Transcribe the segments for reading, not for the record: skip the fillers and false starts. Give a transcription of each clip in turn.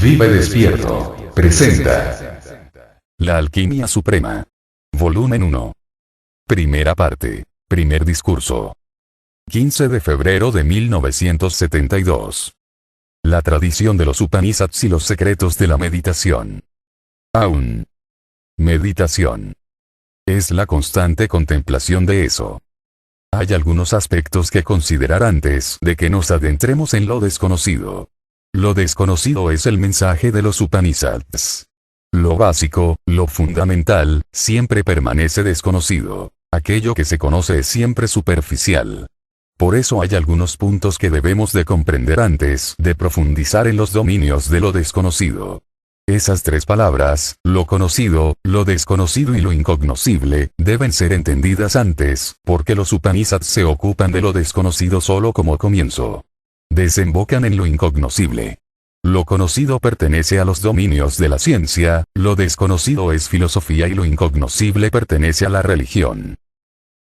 Vive Despierto presenta La Alquimia Suprema. Volumen 1. Primera parte. Primer discurso. 15 de febrero de 1972. La tradición de los Upanishads y los secretos de la meditación. Aún. Meditación. Es la constante contemplación de eso. Hay algunos aspectos que considerar antes de que nos adentremos en lo desconocido. Lo desconocido es el mensaje de los Upanishads. Lo básico, lo fundamental, siempre permanece desconocido. Aquello que se conoce es siempre superficial. Por eso hay algunos puntos que debemos de comprender antes de profundizar en los dominios de lo desconocido. Esas tres palabras, lo conocido, lo desconocido y lo incognoscible, deben ser entendidas antes, porque los Upanishads se ocupan de lo desconocido solo como comienzo. Desembocan en lo incognoscible. Lo conocido pertenece a los dominios de la ciencia, lo desconocido es filosofía y lo incognoscible pertenece a la religión.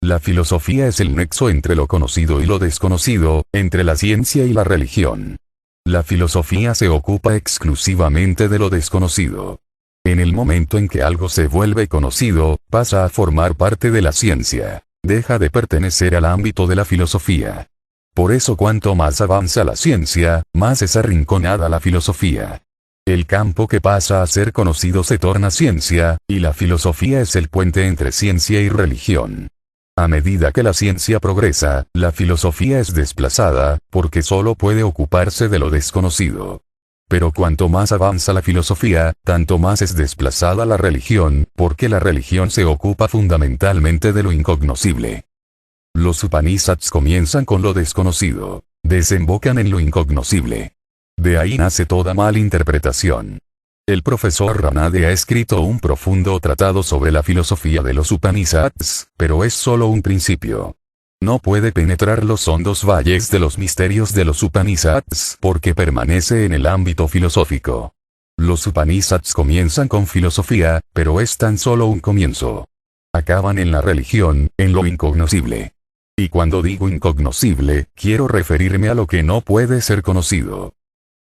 La filosofía es el nexo entre lo conocido y lo desconocido, entre la ciencia y la religión. La filosofía se ocupa exclusivamente de lo desconocido. En el momento en que algo se vuelve conocido, pasa a formar parte de la ciencia. Deja de pertenecer al ámbito de la filosofía. Por eso cuanto más avanza la ciencia, más es arrinconada la filosofía. El campo que pasa a ser conocido se torna ciencia, y la filosofía es el puente entre ciencia y religión. A medida que la ciencia progresa, la filosofía es desplazada, porque solo puede ocuparse de lo desconocido. Pero cuanto más avanza la filosofía, tanto más es desplazada la religión, porque la religión se ocupa fundamentalmente de lo incognoscible. Los Upanishads comienzan con lo desconocido, desembocan en lo incognoscible. De ahí nace toda malinterpretación. El profesor Ranade ha escrito un profundo tratado sobre la filosofía de los Upanishads, pero es solo un principio. No puede penetrar los hondos valles de los misterios de los Upanishads porque permanece en el ámbito filosófico. Los Upanishads comienzan con filosofía, pero es tan solo un comienzo. Acaban en la religión, en lo incognoscible. Y cuando digo incognoscible, quiero referirme a lo que no puede ser conocido.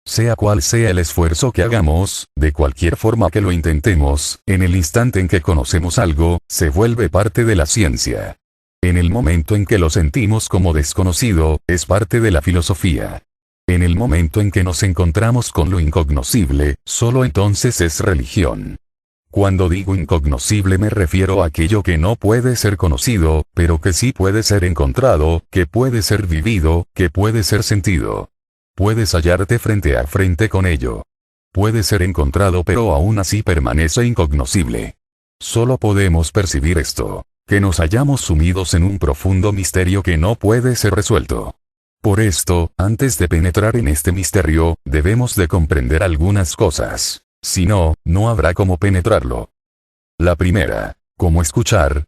Sea cual sea el esfuerzo que hagamos, de cualquier forma que lo intentemos, en el instante en que conocemos algo, se vuelve parte de la ciencia. En el momento en que lo sentimos como desconocido, es parte de la filosofía. En el momento en que nos encontramos con lo incognoscible, solo entonces es religión. Cuando digo incognoscible me refiero a aquello que no puede ser conocido, pero que sí puede ser encontrado, que puede ser vivido, que puede ser sentido. Puedes hallarte frente a frente con ello. Puede ser encontrado pero aún así permanece incognoscible. Solo podemos percibir esto, que nos hallamos sumidos en un profundo misterio que no puede ser resuelto. Por esto, antes de penetrar en este misterio, debemos de comprender algunas cosas. Si no, no habrá cómo penetrarlo. La primera, cómo escuchar.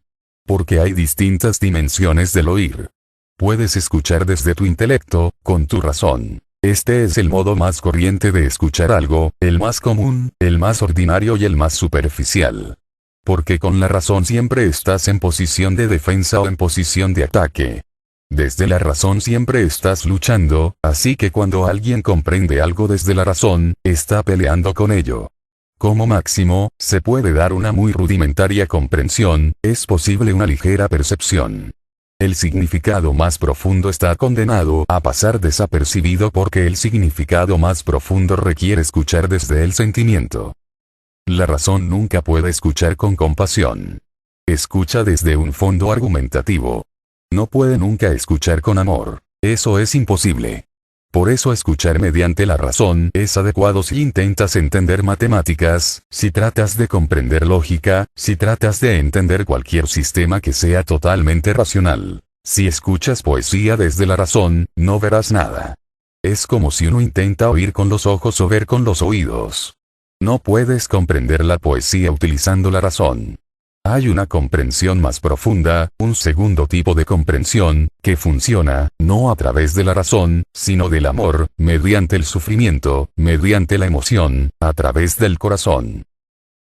Porque hay distintas dimensiones del oír. Puedes escuchar desde tu intelecto, con tu razón. Este es el modo más corriente de escuchar algo, el más común, el más ordinario y el más superficial. Porque con la razón siempre estás en posición de defensa o en posición de ataque. Desde la razón siempre estás luchando, así que cuando alguien comprende algo desde la razón, está peleando con ello. Como máximo, se puede dar una muy rudimentaria comprensión, es posible una ligera percepción. El significado más profundo está condenado a pasar desapercibido porque el significado más profundo requiere escuchar desde el sentimiento. La razón nunca puede escuchar con compasión. Escucha desde un fondo argumentativo. No puede nunca escuchar con amor. Eso es imposible. Por eso escuchar mediante la razón es adecuado si intentas entender matemáticas, si tratas de comprender lógica, si tratas de entender cualquier sistema que sea totalmente racional. Si escuchas poesía desde la razón, no verás nada. Es como si uno intenta oír con los ojos o ver con los oídos. No puedes comprender la poesía utilizando la razón. Hay una comprensión más profunda, un segundo tipo de comprensión, que funciona, no a través de la razón, sino del amor, mediante el sufrimiento, mediante la emoción, a través del corazón.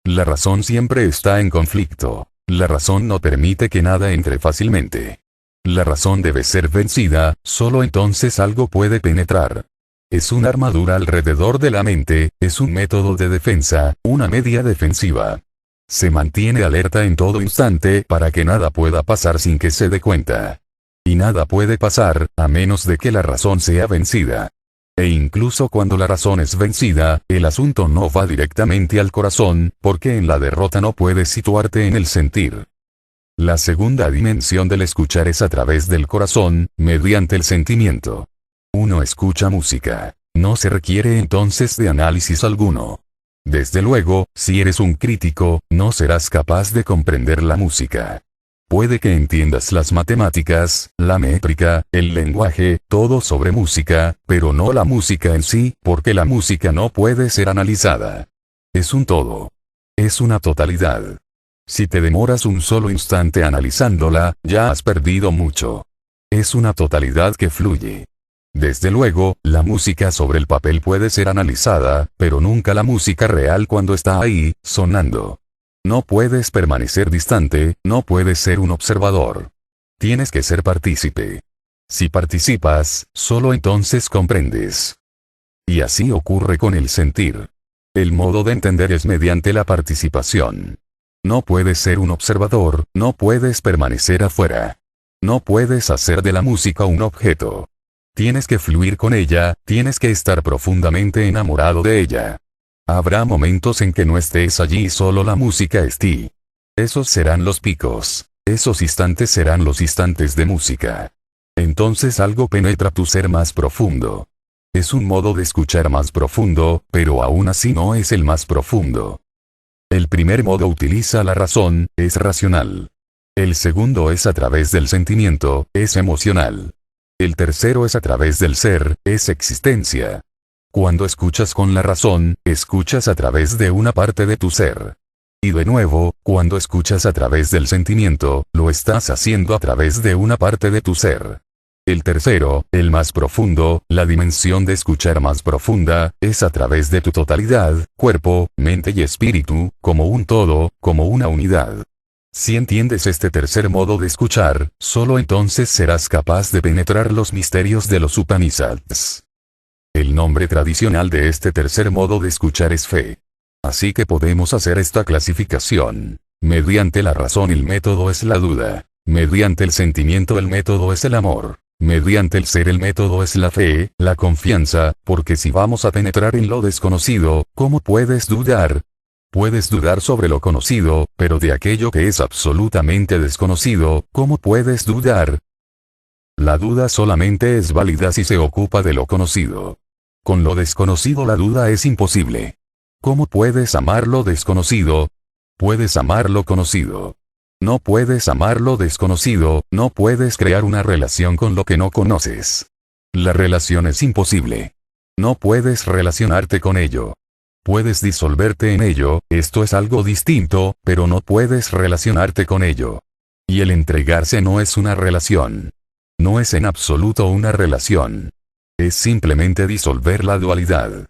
La razón siempre está en conflicto. La razón no permite que nada entre fácilmente. La razón debe ser vencida, solo entonces algo puede penetrar. Es una armadura alrededor de la mente, es un método de defensa, una media defensiva. Se mantiene alerta en todo instante para que nada pueda pasar sin que se dé cuenta. Y nada puede pasar, a menos de que la razón sea vencida. E incluso cuando la razón es vencida, el asunto no va directamente al corazón, porque en la derrota no puedes situarte en el sentir. La segunda dimensión del escuchar es a través del corazón, mediante el sentimiento. Uno escucha música. No se requiere entonces de análisis alguno. Desde luego, si eres un crítico, no serás capaz de comprender la música. Puede que entiendas las matemáticas, la métrica, el lenguaje, todo sobre música, pero no la música en sí, porque la música no puede ser analizada. Es un todo. Es una totalidad. Si te demoras un solo instante analizándola, ya has perdido mucho. Es una totalidad que fluye. Desde luego, la música sobre el papel puede ser analizada, pero nunca la música real cuando está ahí, sonando. No puedes permanecer distante, no puedes ser un observador. Tienes que ser partícipe. Si participas, solo entonces comprendes. Y así ocurre con el sentir. El modo de entender es mediante la participación. No puedes ser un observador, no puedes permanecer afuera. No puedes hacer de la música un objeto. Tienes que fluir con ella, tienes que estar profundamente enamorado de ella. Habrá momentos en que no estés allí y solo la música es ti. Esos serán los picos. Esos instantes serán los instantes de música. Entonces algo penetra tu ser más profundo. Es un modo de escuchar más profundo, pero aún así no es el más profundo. El primer modo utiliza la razón, es racional. El segundo es a través del sentimiento, es emocional. El tercero es a través del ser, es existencia. Cuando escuchas con la razón, escuchas a través de una parte de tu ser. Y de nuevo, cuando escuchas a través del sentimiento, lo estás haciendo a través de una parte de tu ser. El tercero, el más profundo, la dimensión de escuchar más profunda, es a través de tu totalidad, cuerpo, mente y espíritu, como un todo, como una unidad. Si entiendes este tercer modo de escuchar, solo entonces serás capaz de penetrar los misterios de los Upanishads. El nombre tradicional de este tercer modo de escuchar es fe. Así que podemos hacer esta clasificación. Mediante la razón el método es la duda. Mediante el sentimiento el método es el amor. Mediante el ser el método es la fe, la confianza, porque si vamos a penetrar en lo desconocido, ¿cómo puedes dudar? Puedes dudar sobre lo conocido, pero de aquello que es absolutamente desconocido, ¿cómo puedes dudar? La duda solamente es válida si se ocupa de lo conocido. Con lo desconocido la duda es imposible. ¿Cómo puedes amar lo desconocido? Puedes amar lo conocido. No puedes amar lo desconocido, no puedes crear una relación con lo que no conoces. La relación es imposible. No puedes relacionarte con ello. Puedes disolverte en ello, esto es algo distinto, pero no puedes relacionarte con ello. Y el entregarse no es una relación. No es en absoluto una relación. Es simplemente disolver la dualidad.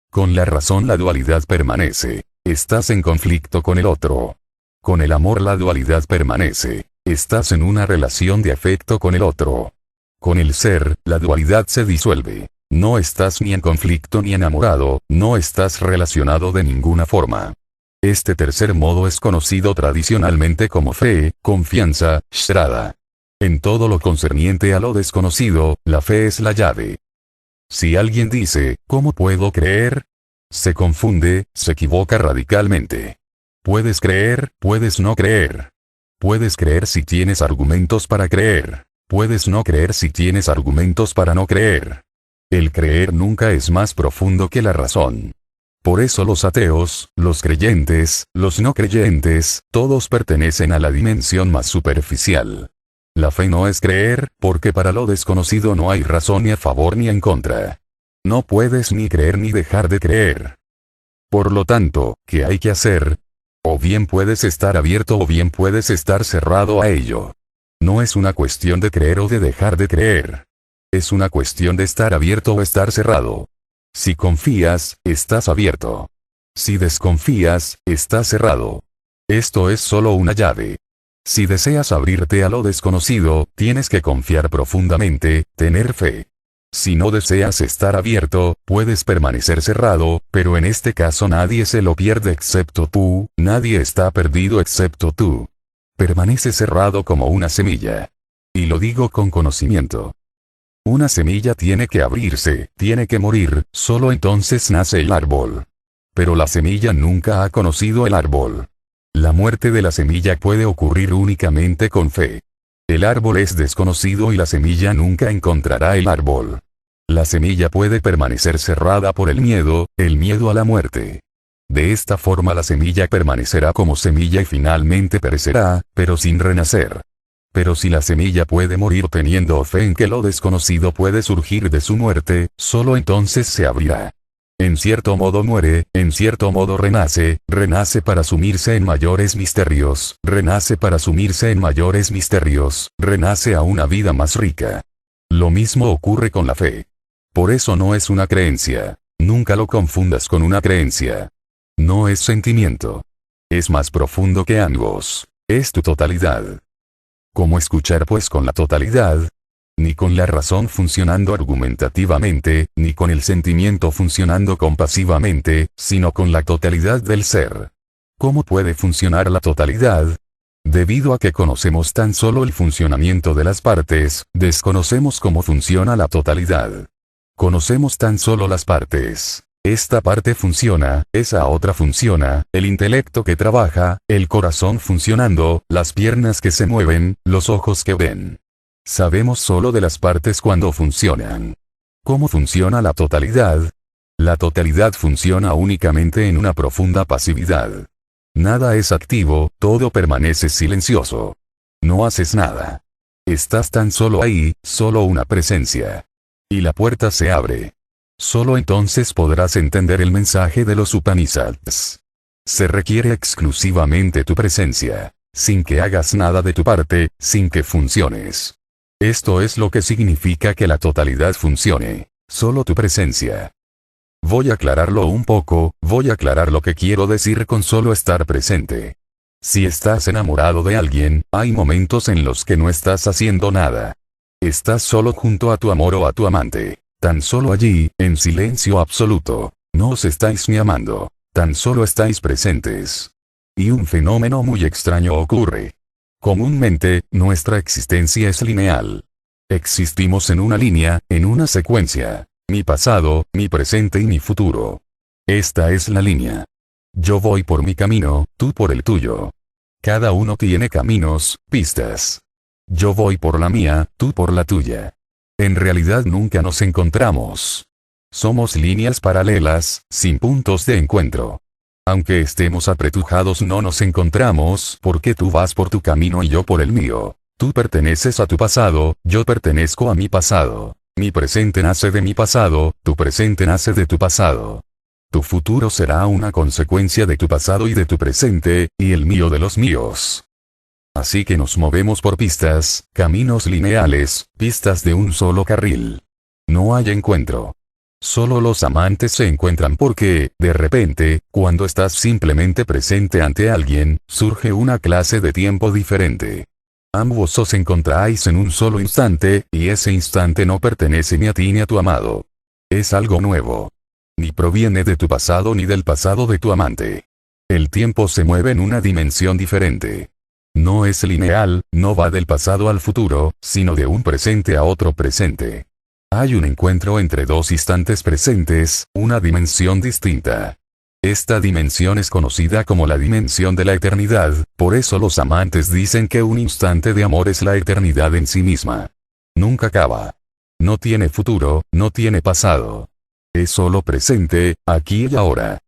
Con la razón la dualidad permanece. Estás en conflicto con el otro. Con el amor la dualidad permanece. Estás en una relación de afecto con el otro. Con el ser, la dualidad se disuelve. No estás ni en conflicto ni enamorado, no estás relacionado de ninguna forma. Este tercer modo es conocido tradicionalmente como fe, confianza, shraddha. En todo lo concerniente a lo desconocido, la fe es la llave. Si alguien dice, ¿cómo puedo creer? Se confunde, se equivoca radicalmente. Puedes creer, puedes no creer. Puedes creer si tienes argumentos para creer. Puedes no creer si tienes argumentos para no creer. El creer nunca es más profundo que la razón. Por eso los ateos, los creyentes, los no creyentes, todos pertenecen a la dimensión más superficial. La fe no es creer, porque para lo desconocido no hay razón ni a favor ni en contra. No puedes ni creer ni dejar de creer. Por lo tanto, ¿qué hay que hacer? O bien puedes estar abierto o bien puedes estar cerrado a ello. No es una cuestión de creer o de dejar de creer. Es una cuestión de estar abierto o estar cerrado. Si confías, estás abierto. Si desconfías, estás cerrado. Esto es solo una llave. Si deseas abrirte a lo desconocido, tienes que confiar profundamente, tener fe. Si no deseas estar abierto, puedes permanecer cerrado, pero en este caso nadie se lo pierde excepto tú, nadie está perdido excepto tú. Permanece cerrado como una semilla. Y lo digo con conocimiento. Una semilla tiene que abrirse, tiene que morir, solo entonces nace el árbol. Pero la semilla nunca ha conocido el árbol. La muerte de la semilla puede ocurrir únicamente con fe. El árbol es desconocido y la semilla nunca encontrará el árbol. La semilla puede permanecer cerrada por el miedo a la muerte. De esta forma la semilla permanecerá como semilla y finalmente perecerá, pero sin renacer. Pero si la semilla puede morir teniendo fe en que lo desconocido puede surgir de su muerte, solo entonces se abrirá. En cierto modo muere, en cierto modo renace, renace para sumirse en mayores misterios, renace para sumirse en mayores misterios, renace a una vida más rica. Lo mismo ocurre con la fe. Por eso no es una creencia. Nunca lo confundas con una creencia. No es sentimiento. Es más profundo que ambos. Es tu totalidad. ¿Cómo escuchar pues con la totalidad? Ni con la razón funcionando argumentativamente, ni con el sentimiento funcionando compasivamente, sino con la totalidad del ser. ¿Cómo puede funcionar la totalidad? Debido a que conocemos tan solo el funcionamiento de las partes, desconocemos cómo funciona la totalidad. Conocemos tan solo las partes. Esta parte funciona, esa otra funciona, el intelecto que trabaja, el corazón funcionando, las piernas que se mueven, los ojos que ven. Sabemos solo de las partes cuando funcionan. ¿Cómo funciona la totalidad? La totalidad funciona únicamente en una profunda pasividad. Nada es activo, todo permanece silencioso. No haces nada. Estás tan solo ahí, solo una presencia. Y la puerta se abre. Solo entonces podrás entender el mensaje de los Upanishads. Se requiere exclusivamente tu presencia, sin que hagas nada de tu parte, sin que funciones. Esto es lo que significa que la totalidad funcione, solo tu presencia. Voy a aclararlo un poco, voy a aclarar lo que quiero decir con solo estar presente. Si estás enamorado de alguien, hay momentos en los que no estás haciendo nada. Estás solo junto a tu amor o a tu amante. Tan solo allí, en silencio absoluto. No os estáis ni amando. Tan solo estáis presentes. Y un fenómeno muy extraño ocurre. Comúnmente, nuestra existencia es lineal. Existimos en una línea, en una secuencia. Mi pasado, mi presente y mi futuro. Esta es la línea. Yo voy por mi camino, tú por el tuyo. Cada uno tiene caminos, pistas. Yo voy por la mía, tú por la tuya. En realidad nunca nos encontramos. Somos líneas paralelas, sin puntos de encuentro. Aunque estemos apretujados no nos encontramos porque tú vas por tu camino y yo por el mío. Tú perteneces a tu pasado, yo pertenezco a mi pasado. Mi presente nace de mi pasado, tu presente nace de tu pasado. Tu futuro será una consecuencia de tu pasado y de tu presente, y el mío de los míos. Así que nos movemos por pistas, caminos lineales, pistas de un solo carril. No hay encuentro. Solo los amantes se encuentran porque, de repente, cuando estás simplemente presente ante alguien, surge una clase de tiempo diferente. Ambos os encontráis en un solo instante, y ese instante no pertenece ni a ti ni a tu amado. Es algo nuevo. Ni proviene de tu pasado ni del pasado de tu amante. El tiempo se mueve en una dimensión diferente. No es lineal, no va del pasado al futuro, sino de un presente a otro presente. Hay un encuentro entre dos instantes presentes, una dimensión distinta. Esta dimensión es conocida como la dimensión de la eternidad, por eso los amantes dicen que un instante de amor es la eternidad en sí misma. Nunca acaba. No tiene futuro, no tiene pasado. Es solo presente, aquí y ahora.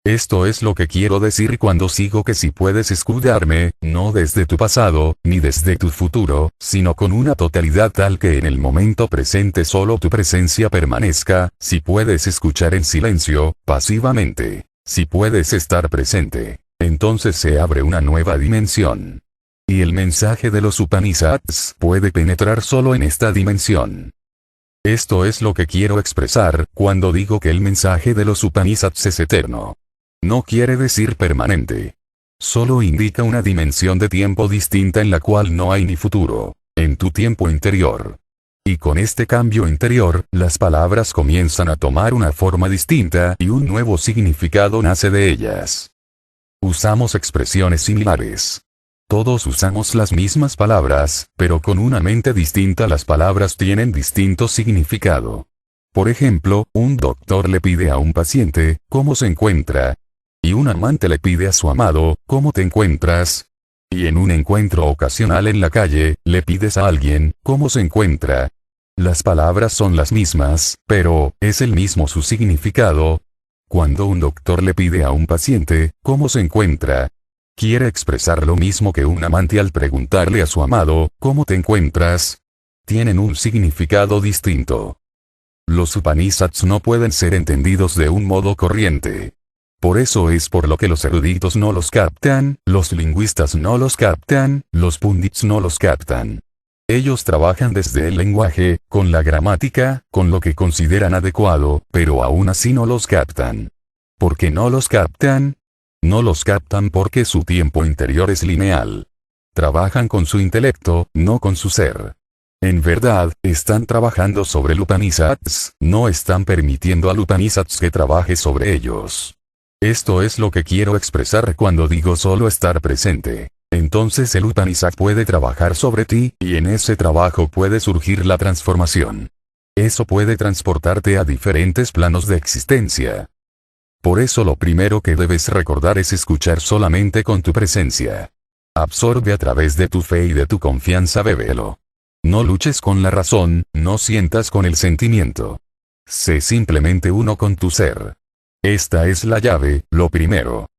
Esto es lo que quiero decir cuando sigo que si puedes escudarme, no desde tu pasado, ni desde tu futuro, sino con una totalidad tal que en el momento presente solo tu presencia permanezca, si puedes escuchar en silencio, pasivamente, si puedes estar presente, entonces se abre una nueva dimensión. Y el mensaje de los Upanishads puede penetrar solo en esta dimensión. Esto es lo que quiero expresar cuando digo que el mensaje de los Upanishads es eterno. No quiere decir permanente. Solo indica una dimensión de tiempo distinta en la cual no hay ni futuro. En tu tiempo interior. Y con este cambio interior, las palabras comienzan a tomar una forma distinta y un nuevo significado nace de ellas. Usamos expresiones similares. Todos usamos las mismas palabras, pero con una mente distinta las palabras tienen distinto significado. Por ejemplo, un doctor le pide a un paciente, ¿cómo se encuentra? Y un amante le pide a su amado, ¿cómo te encuentras? Y en un encuentro ocasional en la calle, le pides a alguien, ¿cómo se encuentra? Las palabras son las mismas, pero, ¿es el mismo su significado? Cuando un doctor le pide a un paciente, ¿cómo se encuentra? Quiere expresar lo mismo que un amante al preguntarle a su amado, ¿cómo te encuentras? Tienen un significado distinto. Los Upanishads no pueden ser entendidos de un modo corriente. Por eso es por lo que los eruditos no los captan, los lingüistas no los captan, los pundits no los captan. Ellos trabajan desde el lenguaje, con la gramática, con lo que consideran adecuado, pero aún así no los captan. ¿Por qué no los captan? No los captan porque su tiempo interior es lineal. Trabajan con su intelecto, no con su ser. En verdad, están trabajando sobre el Upanishads, no están permitiendo al Upanishads que trabaje sobre ellos. Esto es lo que quiero expresar cuando digo solo estar presente. Entonces el Upanishad puede trabajar sobre ti, y en ese trabajo puede surgir la transformación. Eso puede transportarte a diferentes planos de existencia. Por eso lo primero que debes recordar es escuchar solamente con tu presencia. Absorbe a través de tu fe y de tu confianza, bébelo. No luches con la razón, no sientas con el sentimiento. Sé simplemente uno con tu ser. Esta es la llave, lo primero.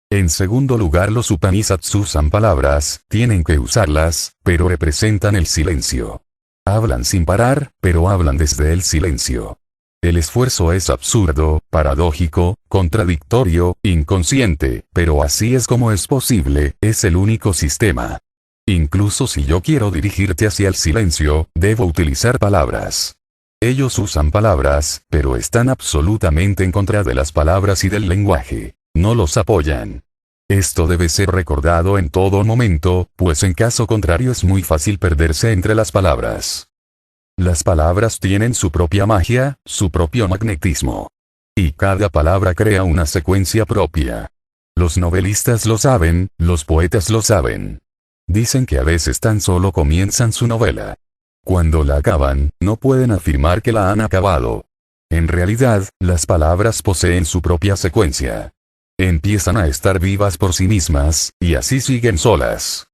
En segundo lugar, los Upanishads usan palabras, tienen que usarlas, pero representan el silencio. Hablan sin parar, pero hablan desde el silencio. El esfuerzo es absurdo, paradójico, contradictorio, inconsciente, pero así es como es posible, es el único sistema. Incluso si yo quiero dirigirte hacia el silencio, debo utilizar palabras. Ellos usan palabras, pero están absolutamente en contra de las palabras y del lenguaje. No los apoyan. Esto debe ser recordado en todo momento, pues en caso contrario es muy fácil perderse entre las palabras. Las palabras tienen su propia magia, su propio magnetismo. Y cada palabra crea una secuencia propia. Los novelistas lo saben, los poetas lo saben. Dicen que a veces tan solo comienzan su novela. Cuando la acaban, no pueden afirmar que la han acabado. En realidad, las palabras poseen su propia secuencia. Empiezan a estar vivas por sí mismas, y así siguen solas.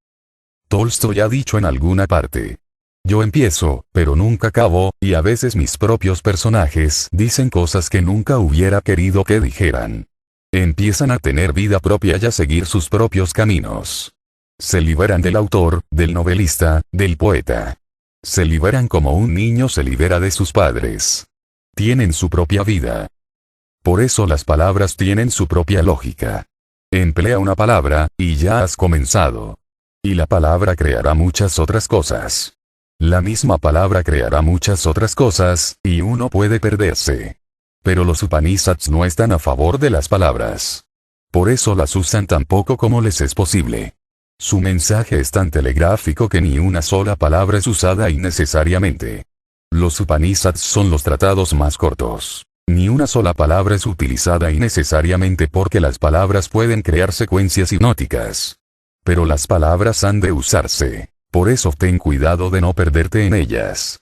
Tolstoy ha dicho en alguna parte: yo empiezo, pero nunca acabo, y a veces mis propios personajes dicen cosas que nunca hubiera querido que dijeran. Empiezan a tener vida propia y a seguir sus propios caminos. Se liberan del autor, del novelista, del poeta. Se liberan como un niño se libera de sus padres. Tienen su propia vida. Por eso las palabras tienen su propia lógica. Emplea una palabra, y ya has comenzado. Y la palabra creará muchas otras cosas. La misma palabra creará muchas otras cosas, y uno puede perderse. Pero los Upanishads no están a favor de las palabras. Por eso las usan tan poco como les es posible. Su mensaje es tan telegráfico que ni una sola palabra es usada innecesariamente. Los Upanishads son los tratados más cortos. Ni una sola palabra es utilizada innecesariamente porque las palabras pueden crear secuencias hipnóticas. Pero las palabras han de usarse. Por eso ten cuidado de no perderte en ellas.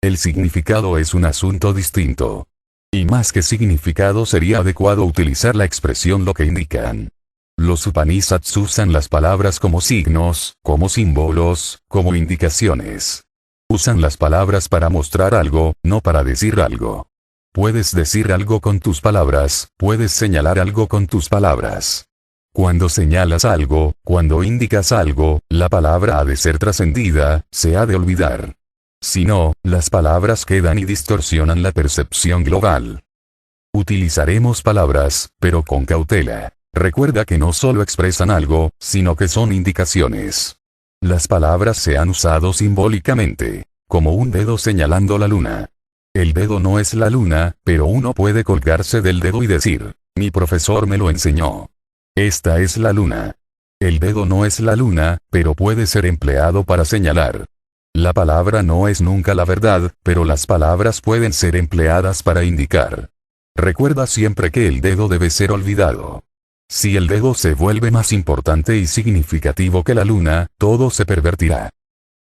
El significado es un asunto distinto. Y más que significado sería adecuado utilizar la expresión lo que indican. Los Upanishads usan las palabras como signos, como símbolos, como indicaciones. Usan las palabras para mostrar algo, no para decir algo. Puedes decir algo con tus palabras, puedes señalar algo con tus palabras. Cuando señalas algo, cuando indicas algo, la palabra ha de ser trascendida, se ha de olvidar. Si no, las palabras quedan y distorsionan la percepción global. Utilizaremos palabras, pero con cautela. Recuerda que no solo expresan algo, sino que son indicaciones. Las palabras se han usado simbólicamente, como un dedo señalando la luna. El dedo no es la luna, pero uno puede colgarse del dedo y decir: mi profesor me lo enseñó. Esta es la luna. El dedo no es la luna, pero puede ser empleado para señalar. La palabra no es nunca la verdad, pero las palabras pueden ser empleadas para indicar. Recuerda siempre que el dedo debe ser olvidado. Si el dedo se vuelve más importante y significativo que la luna, todo se pervertirá.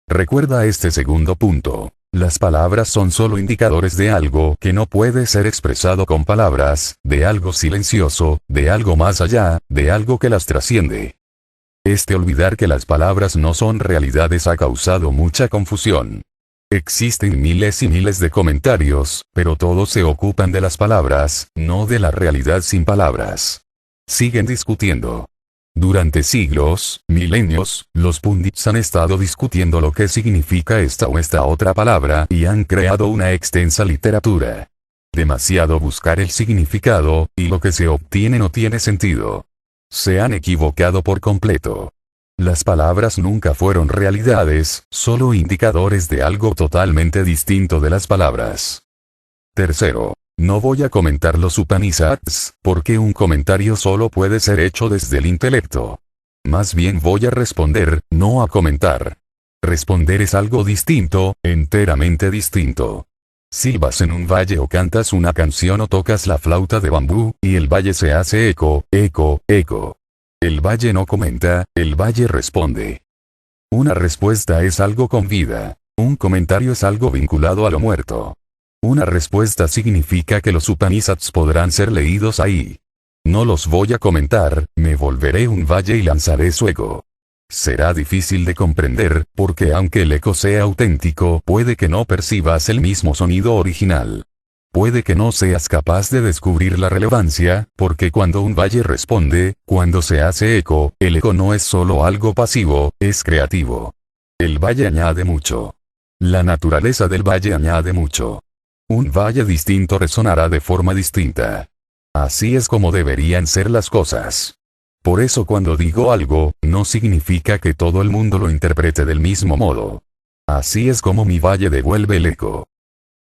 Recuerda este segundo punto. Las palabras son solo indicadores de algo que no puede ser expresado con palabras, de algo silencioso, de algo más allá, de algo que las trasciende. Este olvidar que las palabras no son realidades ha causado mucha confusión. Existen miles y miles de comentarios, pero todos se ocupan de las palabras, no de la realidad sin palabras. Siguen discutiendo. Durante siglos, milenios, los pundits han estado discutiendo lo que significa esta o esta otra palabra y han creado una extensa literatura. Demasiado buscar el significado, y lo que se obtiene no tiene sentido. Se han equivocado por completo. Las palabras nunca fueron realidades, solo indicadores de algo totalmente distinto de las palabras. Tercero. No voy a comentar los Upanishads, porque un comentario solo puede ser hecho desde el intelecto. Más bien voy a responder, no a comentar. Responder es algo distinto, enteramente distinto. Silbas en un valle o cantas una canción o tocas la flauta de bambú, y el valle se hace eco, eco, eco. El valle no comenta, el valle responde. Una respuesta es algo con vida. Un comentario es algo vinculado a lo muerto. Una respuesta significa que los Upanishads podrán ser leídos ahí. No los voy a comentar, me volveré un valle y lanzaré su eco. Será difícil de comprender, porque aunque el eco sea auténtico, puede que no percibas el mismo sonido original. Puede que no seas capaz de descubrir la relevancia, porque cuando un valle responde, cuando se hace eco, el eco no es solo algo pasivo, es creativo. El valle añade mucho. La naturaleza del valle añade mucho. Un valle distinto resonará de forma distinta. Así es como deberían ser las cosas. Por eso cuando digo algo, no significa que todo el mundo lo interprete del mismo modo. Así es como mi valle devuelve el eco.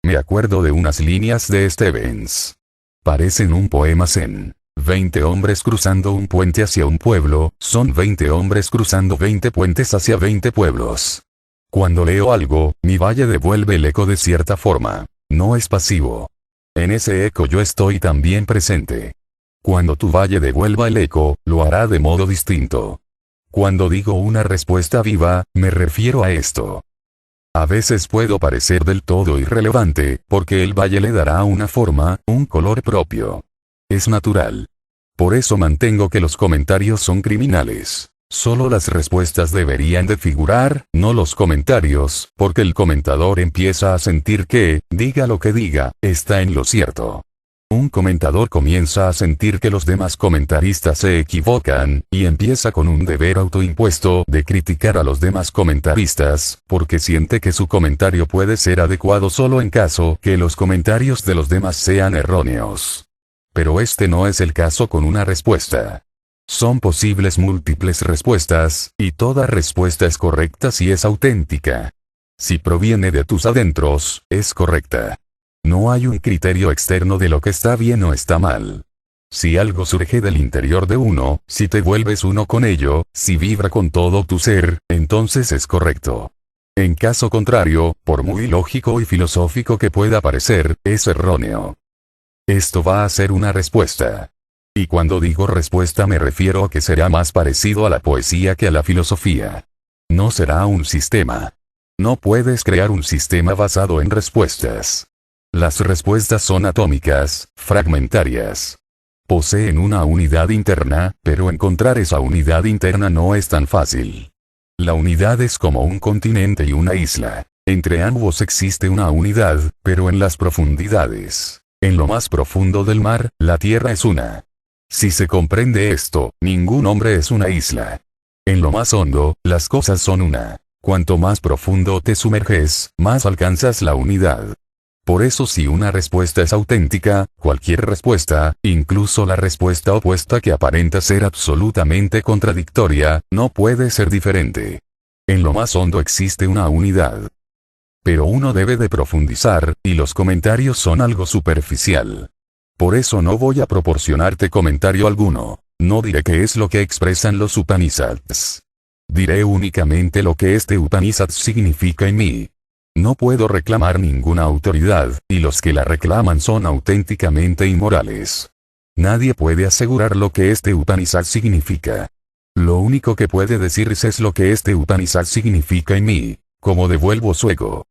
Me acuerdo de unas líneas de Stevens. Parecen un poema zen. 20 hombres cruzando un puente hacia un pueblo, son 20 hombres cruzando 20 puentes hacia 20 pueblos. Cuando leo algo, mi valle devuelve el eco de cierta forma. No es pasivo. En ese eco yo estoy también presente. Cuando tu valle devuelva el eco, lo hará de modo distinto. Cuando digo una respuesta viva, me refiero a esto. A veces puedo parecer del todo irrelevante, porque el valle le dará una forma, un color propio. Es natural. Por eso mantengo que los comentarios son criminales. Solo las respuestas deberían de figurar, no los comentarios, porque el comentador empieza a sentir que, diga lo que diga, está en lo cierto. Un comentador comienza a sentir que los demás comentaristas se equivocan, y empieza con un deber autoimpuesto de criticar a los demás comentaristas, porque siente que su comentario puede ser adecuado solo en caso que los comentarios de los demás sean erróneos. Pero este no es el caso con una respuesta. Son posibles múltiples respuestas, y toda respuesta es correcta si es auténtica. Si proviene de tus adentros, es correcta. No hay un criterio externo de lo que está bien o está mal. Si algo surge del interior de uno, si te vuelves uno con ello, si vibra con todo tu ser, entonces es correcto. En caso contrario, por muy lógico y filosófico que pueda parecer, es erróneo. Esto va a ser una respuesta. Y cuando digo respuesta me refiero a que será más parecido a la poesía que a la filosofía. No será un sistema. No puedes crear un sistema basado en respuestas. Las respuestas son atómicas, fragmentarias. Poseen una unidad interna, pero encontrar esa unidad interna no es tan fácil. La unidad es como un continente y una isla. Entre ambos existe una unidad, pero en las profundidades. En lo más profundo del mar, la tierra es una. Si se comprende esto, ningún hombre es una isla. En lo más hondo, las cosas son una. Cuanto más profundo te sumerges, más alcanzas la unidad. Por eso si una respuesta es auténtica, cualquier respuesta, incluso la respuesta opuesta que aparenta ser absolutamente contradictoria, no puede ser diferente. En lo más hondo existe una unidad. Pero uno debe de profundizar, y los comentarios son algo superficial. Por eso no voy a proporcionarte comentario alguno. No diré qué es lo que expresan los Upanishads. diré únicamente lo que este Upanishad significa en mí. No puedo reclamar ninguna autoridad, y los que la reclaman son auténticamente inmorales. Nadie puede asegurar lo que este Upanishad significa. Lo único que puede decirse es lo que este Upanishad significa en mí, como devuelvo su ego.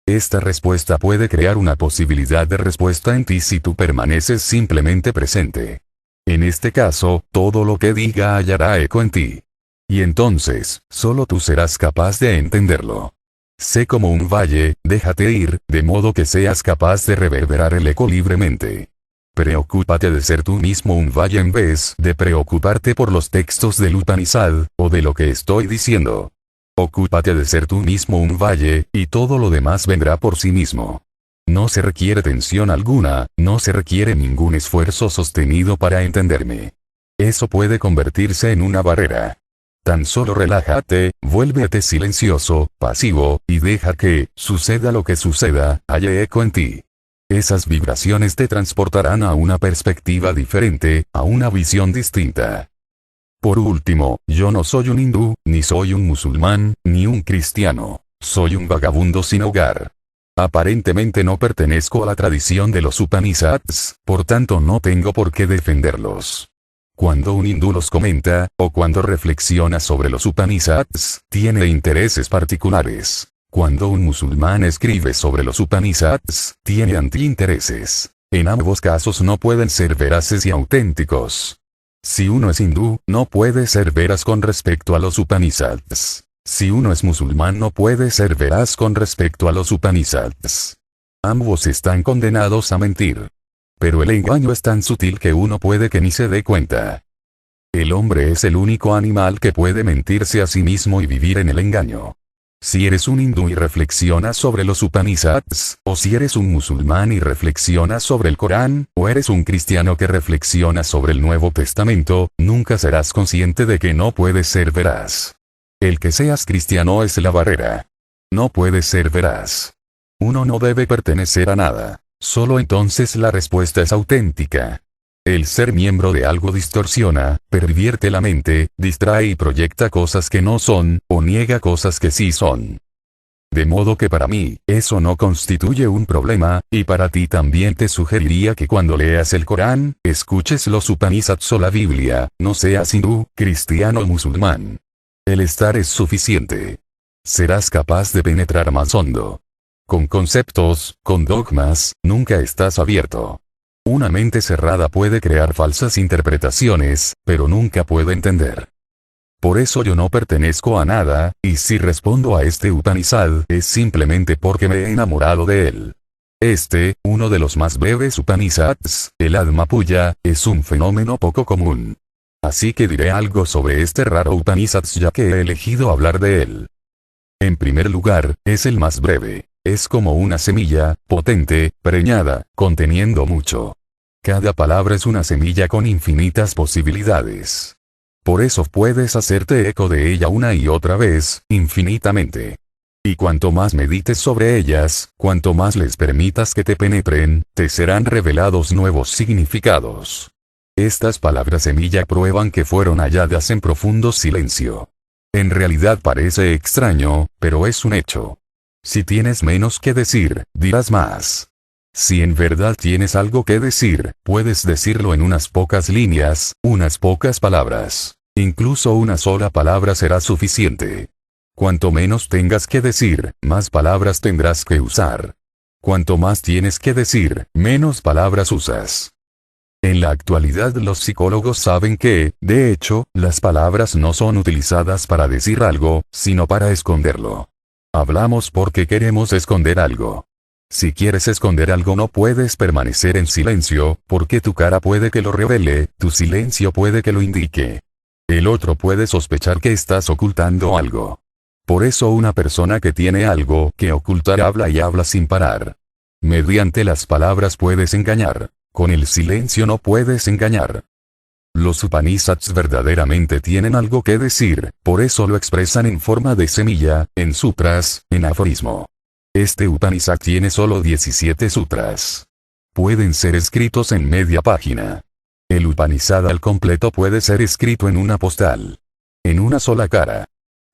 Esta respuesta puede crear una posibilidad de respuesta en ti si tú permaneces simplemente presente. En este caso, todo lo que diga hallará eco en ti. Y entonces, solo tú serás capaz de entenderlo. Sé como un valle, déjate ir, de modo que seas capaz de reverberar el eco libremente. Preocúpate de ser tú mismo un valle en vez de preocuparte por los textos del Upanishad, o de lo que estoy diciendo. Ocúpate de ser tú mismo un valle, y todo lo demás vendrá por sí mismo. No se requiere tensión alguna, no se requiere ningún esfuerzo sostenido para entenderme. Eso puede convertirse en una barrera. Tan solo relájate, vuélvete silencioso, pasivo, y deja que, suceda lo que suceda, haya eco en ti. Esas vibraciones te transportarán a una perspectiva diferente, a una visión distinta. Por último, yo no soy un hindú, ni soy un musulmán, ni un cristiano. Soy un vagabundo sin hogar. Aparentemente no pertenezco a la tradición de los Upanishads, por tanto no tengo por qué defenderlos. Cuando un hindú los comenta, o cuando reflexiona sobre los Upanishads, tiene intereses particulares. Cuando un musulmán escribe sobre los Upanishads, tiene antiintereses. En ambos casos no pueden ser veraces y auténticos. Si uno es hindú, no puede ser veraz con respecto a los Upanishads. Si uno es musulmán, no puede ser veraz con respecto a los Upanishads. Ambos están condenados a mentir. Pero el engaño es tan sutil que uno puede que ni se dé cuenta. El hombre es el único animal que puede mentirse a sí mismo y vivir en el engaño. Si eres un hindú y reflexionas sobre los Upanishads, o si eres un musulmán y reflexionas sobre el Corán, o eres un cristiano que reflexiona sobre el Nuevo Testamento, nunca serás consciente de que no puedes ser veraz. El que seas cristiano es la barrera. No puedes ser veraz. Uno no debe pertenecer a nada. Solo entonces la respuesta es auténtica. El ser miembro de algo distorsiona, pervierte la mente, distrae y proyecta cosas que no son, o niega cosas que sí son. De modo que para mí, eso no constituye un problema, y para ti también te sugeriría que cuando leas el Corán, escuches los Upanishads o la Biblia, no seas hindú, cristiano o musulmán. El estar es suficiente. Serás capaz de penetrar más hondo. Con conceptos, con dogmas, nunca estás abierto. Una mente cerrada puede crear falsas interpretaciones, pero nunca puede entender. Por eso yo no pertenezco a nada, y si respondo a este Upanishad, es simplemente porque me he enamorado de él. Uno de los más breves Upanishads, el Atma Puya, es un fenómeno poco común. Así que diré algo sobre este raro Upanishad ya que he elegido hablar de él. En primer lugar, es el más breve. Es como una semilla, potente, preñada, conteniendo mucho. Cada palabra es una semilla con infinitas posibilidades. Por eso puedes hacerte eco de ella una y otra vez, infinitamente. Y cuanto más medites sobre ellas, cuanto más les permitas que te penetren, te serán revelados nuevos significados. Estas palabras semilla prueban que fueron halladas en profundo silencio. En realidad parece extraño, pero es un hecho. Si tienes menos que decir, dirás más. Si en verdad tienes algo que decir, puedes decirlo en unas pocas líneas, unas pocas palabras. Incluso una sola palabra será suficiente. Cuanto menos tengas que decir, más palabras tendrás que usar. Cuanto más tienes que decir, menos palabras usas. En la actualidad los psicólogos saben que, de hecho, las palabras no son utilizadas para decir algo, sino para esconderlo. Hablamos porque queremos esconder algo. Si quieres esconder algo no puedes permanecer en silencio, porque tu cara puede que lo revele, tu silencio puede que lo indique. El otro puede sospechar que estás ocultando algo. Por eso una persona que tiene algo que ocultar habla y habla sin parar. Mediante las palabras puedes engañar. Con el silencio no puedes engañar. Los Upanishads verdaderamente tienen algo que decir, por eso lo expresan en forma de semilla, en sutras, en aforismo. Este Upanishad tiene solo 17 sutras. Pueden ser escritos en media página. El Upanishad al completo puede ser escrito en una postal. En una sola cara.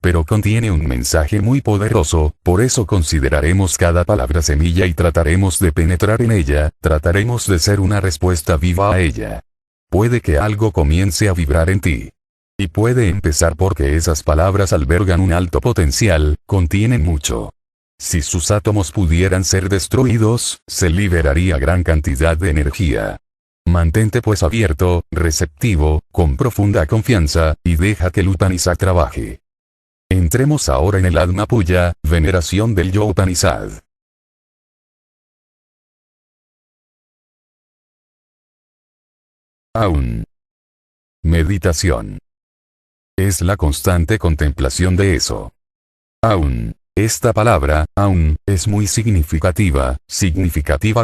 Pero contiene un mensaje muy poderoso, por eso consideraremos cada palabra semilla y trataremos de penetrar en ella, trataremos de ser una respuesta viva a ella. Puede que algo comience a vibrar en ti. Y puede empezar porque esas palabras albergan un alto potencial, contienen mucho. Si sus átomos pudieran ser destruidos, se liberaría gran cantidad de energía. Mantente pues abierto, receptivo, con profunda confianza, y deja que el Upanishad trabaje. Entremos ahora en el Atma Puja, veneración del Yo Upanishad. Aún. Meditación. Es la constante contemplación de eso. Aún. Esta palabra, aún, es muy significativa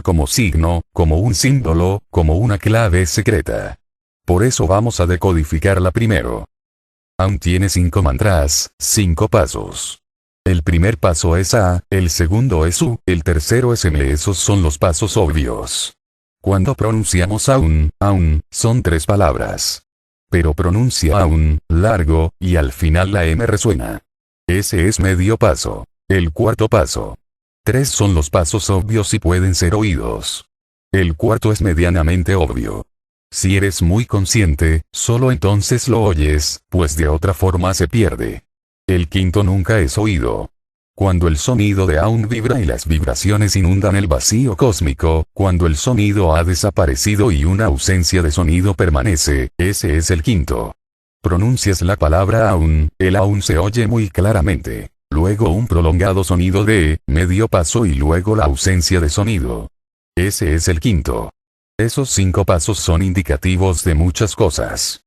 como signo, como un símbolo, como una clave secreta. Por eso vamos a decodificarla primero. Aún tiene 5 mantras, 5 pasos. El primer paso es A, el segundo es U, el tercero es M. Esos son los pasos obvios. Cuando pronunciamos aún, son 3 palabras. Pero pronuncia aún, largo, y al final la M resuena. Ese es medio paso. El cuarto paso. 3 son los pasos obvios y pueden ser oídos. El cuarto es medianamente obvio. Si eres muy consciente, solo entonces lo oyes, pues de otra forma se pierde. El quinto nunca es oído. Cuando el sonido de aún vibra y las vibraciones inundan el vacío cósmico, cuando el sonido ha desaparecido y una ausencia de sonido permanece, ese es el quinto. Pronuncias la palabra aún, el aún se oye muy claramente. Luego un prolongado sonido de medio paso y luego la ausencia de sonido. Ese es el quinto. Esos 5 pasos son indicativos de muchas cosas.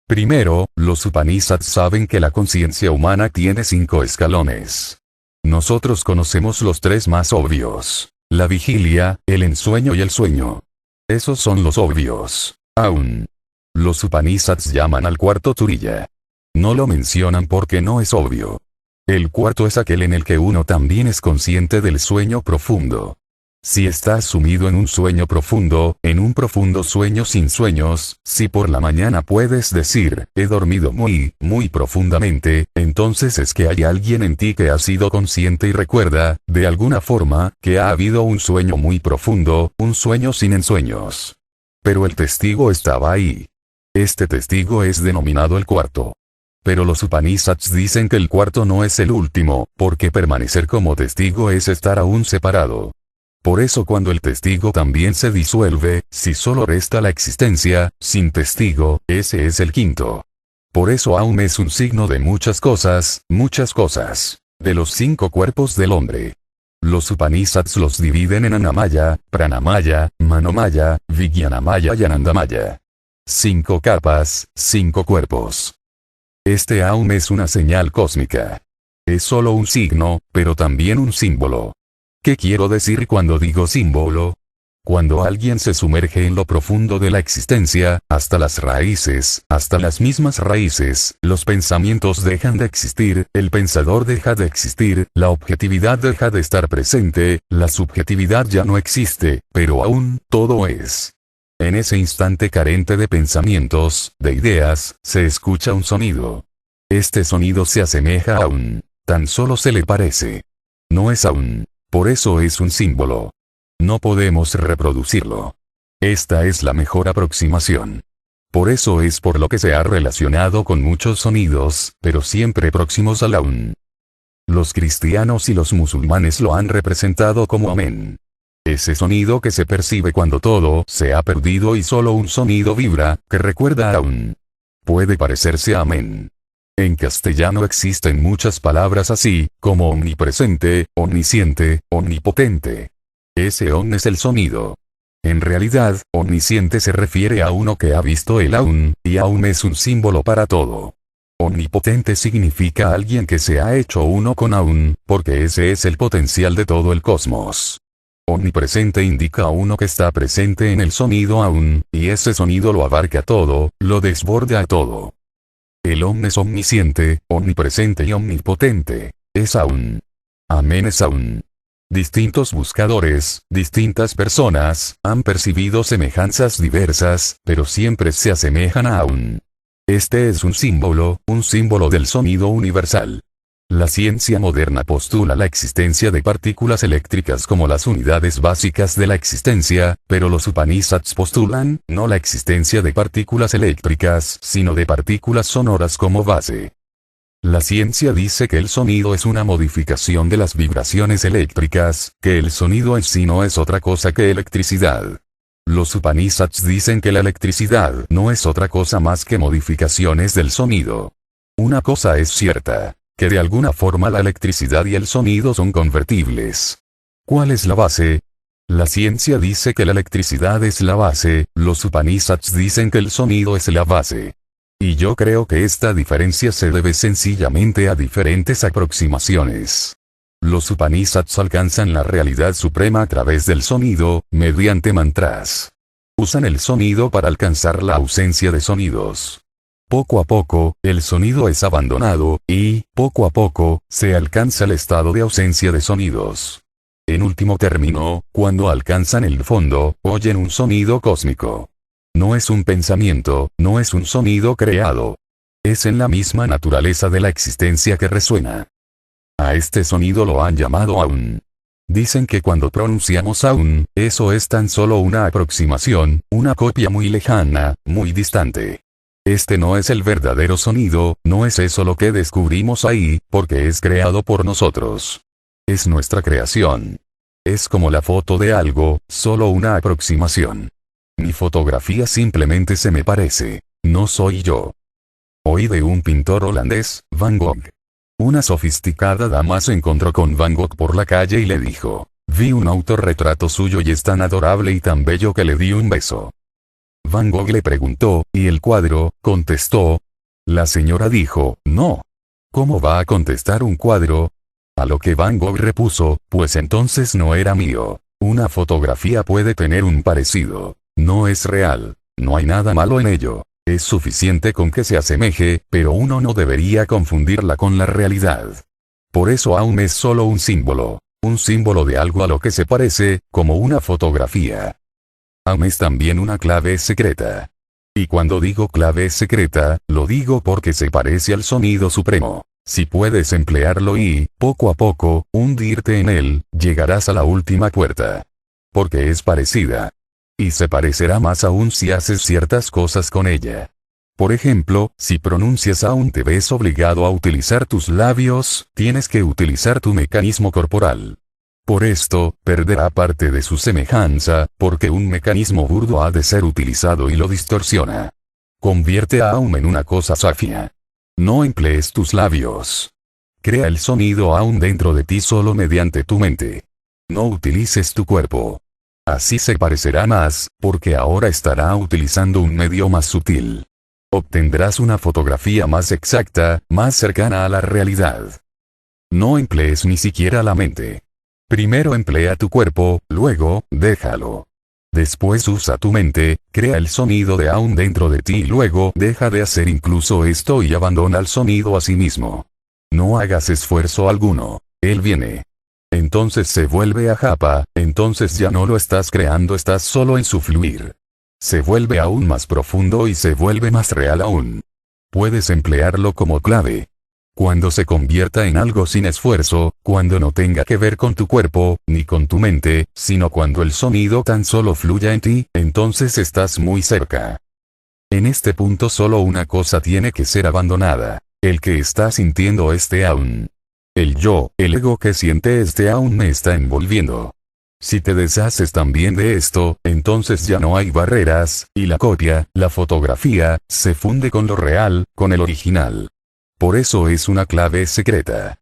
Primero, los Upanishads saben que la conciencia humana tiene 5 escalones. Nosotros conocemos los 3 más obvios: la vigilia, el ensueño y el sueño. Esos son los obvios. Aún. Los Upanishads llaman al cuarto Turiya. No lo mencionan porque no es obvio. El cuarto es aquel en el que uno también es consciente del sueño profundo. Si estás sumido en un sueño profundo, en un profundo sueño sin sueños, si por la mañana puedes decir, he dormido muy, muy profundamente, entonces es que hay alguien en ti que ha sido consciente y recuerda, de alguna forma, que ha habido un sueño muy profundo, un sueño sin ensueños. Pero el testigo estaba ahí. Este testigo es denominado el cuarto. Pero los Upanishads dicen que el cuarto no es el último, porque permanecer como testigo es estar aún separado. Por eso cuando el testigo también se disuelve, si solo resta la existencia, sin testigo, ese es el quinto. Por eso aún es un signo de muchas cosas, de los 5 cuerpos del hombre. Los Upanishads los dividen en Annamaya, Pranamaya, Manomaya, Vijnanamaya y Anandamaya. 5 capas, 5 cuerpos. Este aún es una señal cósmica. Es solo un signo, pero también un símbolo. ¿Qué quiero decir cuando digo símbolo? Cuando alguien se sumerge en lo profundo de la existencia, hasta las raíces, hasta las mismas raíces, los pensamientos dejan de existir, el pensador deja de existir, la objetividad deja de estar presente, la subjetividad ya no existe, pero aún, todo es. En ese instante carente de pensamientos, de ideas, se escucha un sonido. Este sonido se asemeja a aún. Tan solo se le parece. No es aún. Por eso es un símbolo. No podemos reproducirlo. Esta es la mejor aproximación. Por eso es por lo que se ha relacionado con muchos sonidos, pero siempre próximos al aún. Los cristianos y los musulmanes lo han representado como amén. Ese sonido que se percibe cuando todo se ha perdido y solo un sonido vibra, que recuerda a aún. Puede parecerse a amén. En castellano existen muchas palabras así, como omnipresente, omnisciente, omnipotente. Ese on es el sonido. En realidad, omnisciente se refiere a uno que ha visto el aún, y aún es un símbolo para todo. Omnipotente significa alguien que se ha hecho uno con aún, porque ese es el potencial de todo el cosmos. Omnipresente indica a uno que está presente en el sonido aún, y ese sonido lo abarca todo, lo desborda a todo. El Om es omnisciente, omnipresente y omnipotente. Es aún. Amén es aún. Distintos buscadores, distintas personas, han percibido semejanzas diversas, pero siempre se asemejan a aún. Este es un símbolo del sonido universal. La ciencia moderna postula la existencia de partículas eléctricas como las unidades básicas de la existencia, pero los Upanishads postulan, no la existencia de partículas eléctricas, sino de partículas sonoras como base. La ciencia dice que el sonido es una modificación de las vibraciones eléctricas, que el sonido en sí no es otra cosa que electricidad. Los Upanishads dicen que la electricidad no es otra cosa más que modificaciones del sonido. Una cosa es cierta, que de alguna forma la electricidad y el sonido son convertibles. ¿Cuál es la base? La ciencia dice que la electricidad es la base, los Upanishads dicen que el sonido es la base. Y yo creo que esta diferencia se debe sencillamente a diferentes aproximaciones. Los Upanishads alcanzan la realidad suprema a través del sonido, mediante mantras. Usan el sonido para alcanzar la ausencia de sonidos. Poco a poco, el sonido es abandonado, y, poco a poco, se alcanza el estado de ausencia de sonidos. En último término, cuando alcanzan el fondo, oyen un sonido cósmico. No es un pensamiento, no es un sonido creado. Es en la misma naturaleza de la existencia que resuena. A este sonido lo han llamado Aum. Dicen que cuando pronunciamos Aum, eso es tan solo una aproximación, una copia muy lejana, muy distante. Este no es el verdadero sonido, no es eso lo que descubrimos ahí, porque es creado por nosotros. Es nuestra creación. Es como la foto de algo, solo una aproximación. Mi fotografía simplemente se me parece. No soy yo. Oí de un pintor holandés, Van Gogh. Una sofisticada dama se encontró con Van Gogh por la calle y le dijo: vi un autorretrato suyo y es tan adorable y tan bello que le di un beso. Van Gogh le preguntó, ¿y el cuadro? Contestó. La señora dijo, no. ¿Cómo va a contestar un cuadro? A lo que Van Gogh repuso, pues entonces no era mío. Una fotografía puede tener un parecido. No es real. No hay nada malo en ello. Es suficiente con que se asemeje, pero uno no debería confundirla con la realidad. Por eso Aum es solo un símbolo de algo a lo que se parece, como una fotografía. Aum es también una clave secreta. Y cuando digo clave secreta, lo digo porque se parece al sonido supremo. Si puedes emplearlo y, poco a poco, hundirte en él, llegarás a la última puerta. Porque es parecida. Y se parecerá más aún si haces ciertas cosas con ella. Por ejemplo, si pronuncias Aum te ves obligado a utilizar tus labios, tienes que utilizar tu mecanismo corporal. Por esto, perderá parte de su semejanza, porque un mecanismo burdo ha de ser utilizado y lo distorsiona. Convierte a Aum en una cosa safia. No emplees tus labios. Crea el sonido Aum dentro de ti solo mediante tu mente. No utilices tu cuerpo. Así se parecerá más, porque ahora estará utilizando un medio más sutil. Obtendrás una fotografía más exacta, más cercana a la realidad. No emplees ni siquiera la mente. Primero emplea tu cuerpo, luego, déjalo. Después usa tu mente, crea el sonido de Aum dentro de ti y luego deja de hacer incluso esto y abandona el sonido a sí mismo. No hagas esfuerzo alguno. Él viene. Entonces se vuelve a japa, entonces ya no lo estás creando, estás solo en su fluir. Se vuelve aún más profundo y se vuelve más real aún. Puedes emplearlo como clave. Cuando se convierta en algo sin esfuerzo, cuando no tenga que ver con tu cuerpo, ni con tu mente, sino cuando el sonido tan solo fluya en ti, entonces estás muy cerca. En este punto solo una cosa tiene que ser abandonada. El que está sintiendo este Aum. El yo, el ego que siente este Aum me está envolviendo. Si te deshaces también de esto, entonces ya no hay barreras, y la copia, la fotografía, se funde con lo real, con el original. Por eso es una clave secreta.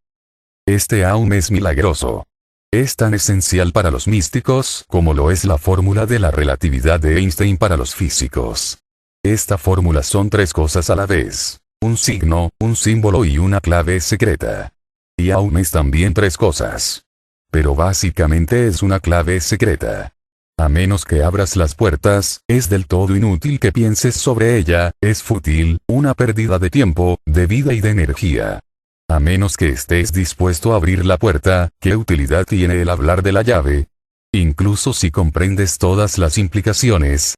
Este Aum es milagroso. Es tan esencial para los místicos como lo es la fórmula de la relatividad de Einstein para los físicos. Esta fórmula son tres cosas a la vez: un signo, un símbolo y una clave secreta. Y Aum es también tres cosas. Pero básicamente es una clave secreta. A menos que abras las puertas, es del todo inútil que pienses sobre ella, es fútil, una pérdida de tiempo, de vida y de energía. A menos que estés dispuesto a abrir la puerta, ¿qué utilidad tiene el hablar de la llave? Incluso si comprendes todas las implicaciones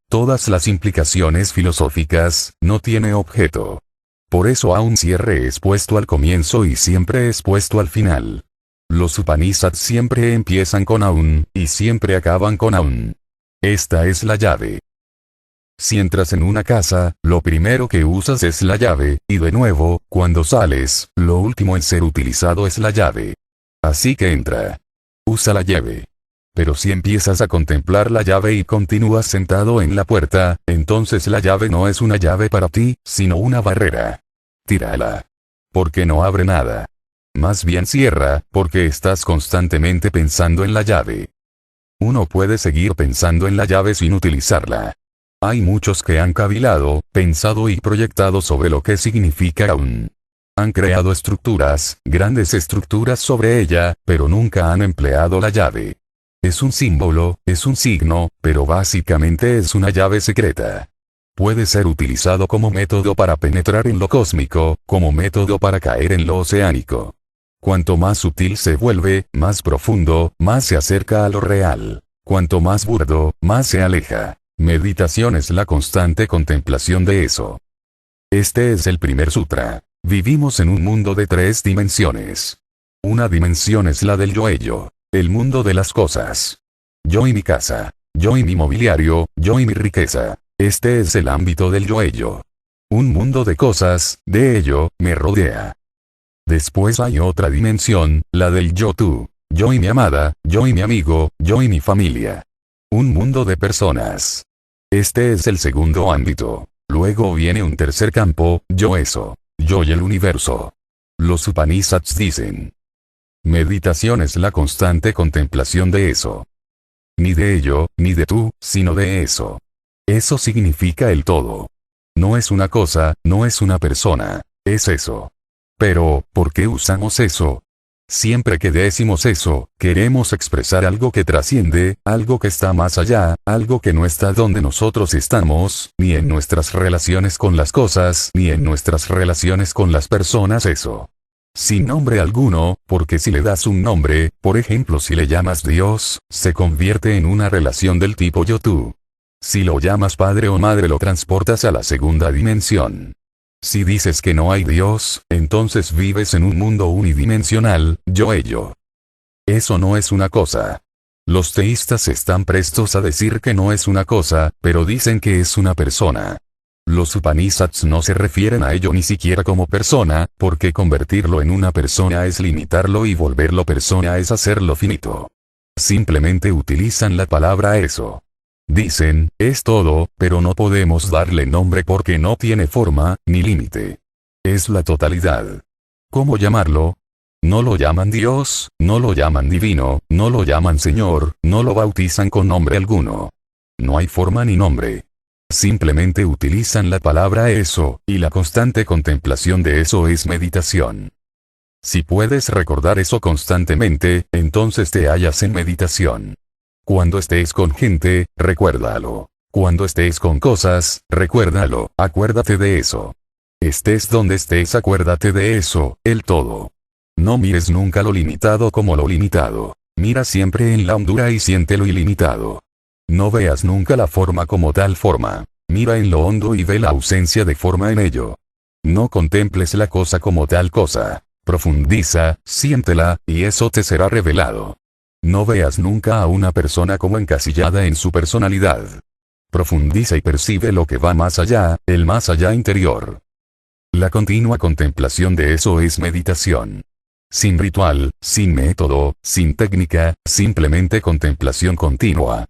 filosóficas, no tiene objeto. Por eso a un cierre es puesto al comienzo y siempre es puesto al final. Los Upanishads siempre empiezan con Aum, y siempre acaban con Aum. Esta es la llave. Si entras en una casa, lo primero que usas es la llave, y de nuevo, cuando sales, lo último en ser utilizado es la llave. Así que entra. Usa la llave. Pero si empiezas a contemplar la llave y continúas sentado en la puerta, entonces la llave no es una llave para ti, sino una barrera. Tírala. Porque no abre nada. Más bien cierra, porque estás constantemente pensando en la llave. Uno puede seguir pensando en la llave sin utilizarla. Hay muchos que han cavilado, pensado y proyectado sobre lo que significa Aum. Han creado estructuras, grandes estructuras sobre ella, pero nunca han empleado la llave. Es un símbolo, es un signo, pero básicamente es una llave secreta. Puede ser utilizado como método para penetrar en lo cósmico, como método para caer en lo oceánico. Cuanto más sutil se vuelve, más profundo, más se acerca a lo real. Cuanto más burdo, más se aleja. Meditación es la constante contemplación de eso. Este es el primer sutra. Vivimos en un mundo de 3 dimensiones. Una dimensión es la del yo-ello. El mundo de las cosas. Yo y mi casa. Yo y mi mobiliario, yo y mi riqueza. Este es el ámbito del yo-ello. Un mundo de cosas, de ello, me rodea. Después hay otra dimensión, la del yo-tú. Yo y mi amada, yo y mi amigo, yo y mi familia. Un mundo de personas. Este es el segundo ámbito. Luego viene un tercer campo, yo-eso. Yo y el universo. Los Upanishads dicen. Meditación es la constante contemplación de eso. Ni de ello, ni de tú, sino de eso. Eso significa el todo. No es una cosa, no es una persona, es eso. Pero, ¿por qué usamos eso? Siempre que decimos eso, queremos expresar algo que trasciende, algo que está más allá, algo que no está donde nosotros estamos, ni en nuestras relaciones con las cosas, ni en nuestras relaciones con las personas eso. Sin nombre alguno, porque si le das un nombre, por ejemplo si le llamas Dios, se convierte en una relación del tipo yo-tú. Si lo llamas padre o madre lo transportas a la segunda dimensión. Si dices que no hay Dios, entonces vives en un mundo unidimensional, yo-ello. Eso no es una cosa. Los teístas están prestos a decir que no es una cosa, pero dicen que es una persona. Los Upanishads no se refieren a ello ni siquiera como persona, porque convertirlo en una persona es limitarlo y volverlo persona es hacerlo finito. Simplemente utilizan la palabra eso. Dicen, es todo, pero no podemos darle nombre porque no tiene forma, ni límite. Es la totalidad. ¿Cómo llamarlo? No lo llaman Dios, no lo llaman divino, no lo llaman Señor, no lo bautizan con nombre alguno. No hay forma ni nombre. Simplemente utilizan la palabra eso, y la constante contemplación de eso es meditación. Si puedes recordar eso constantemente, entonces te hallas en meditación. Cuando estés con gente, recuérdalo. Cuando estés con cosas, recuérdalo, acuérdate de eso. Estés donde estés, acuérdate de eso, el todo. No mires nunca lo limitado como lo limitado. Mira siempre en la hondura y siente lo ilimitado. No veas nunca la forma como tal forma. Mira en lo hondo y ve la ausencia de forma en ello. No contemples la cosa como tal cosa. Profundiza, siéntela, y eso te será revelado. No veas nunca a una persona como encasillada en su personalidad. Profundiza y percibe lo que va más allá, el más allá interior. La continua contemplación de eso es meditación. Sin ritual, sin método, sin técnica, simplemente contemplación continua.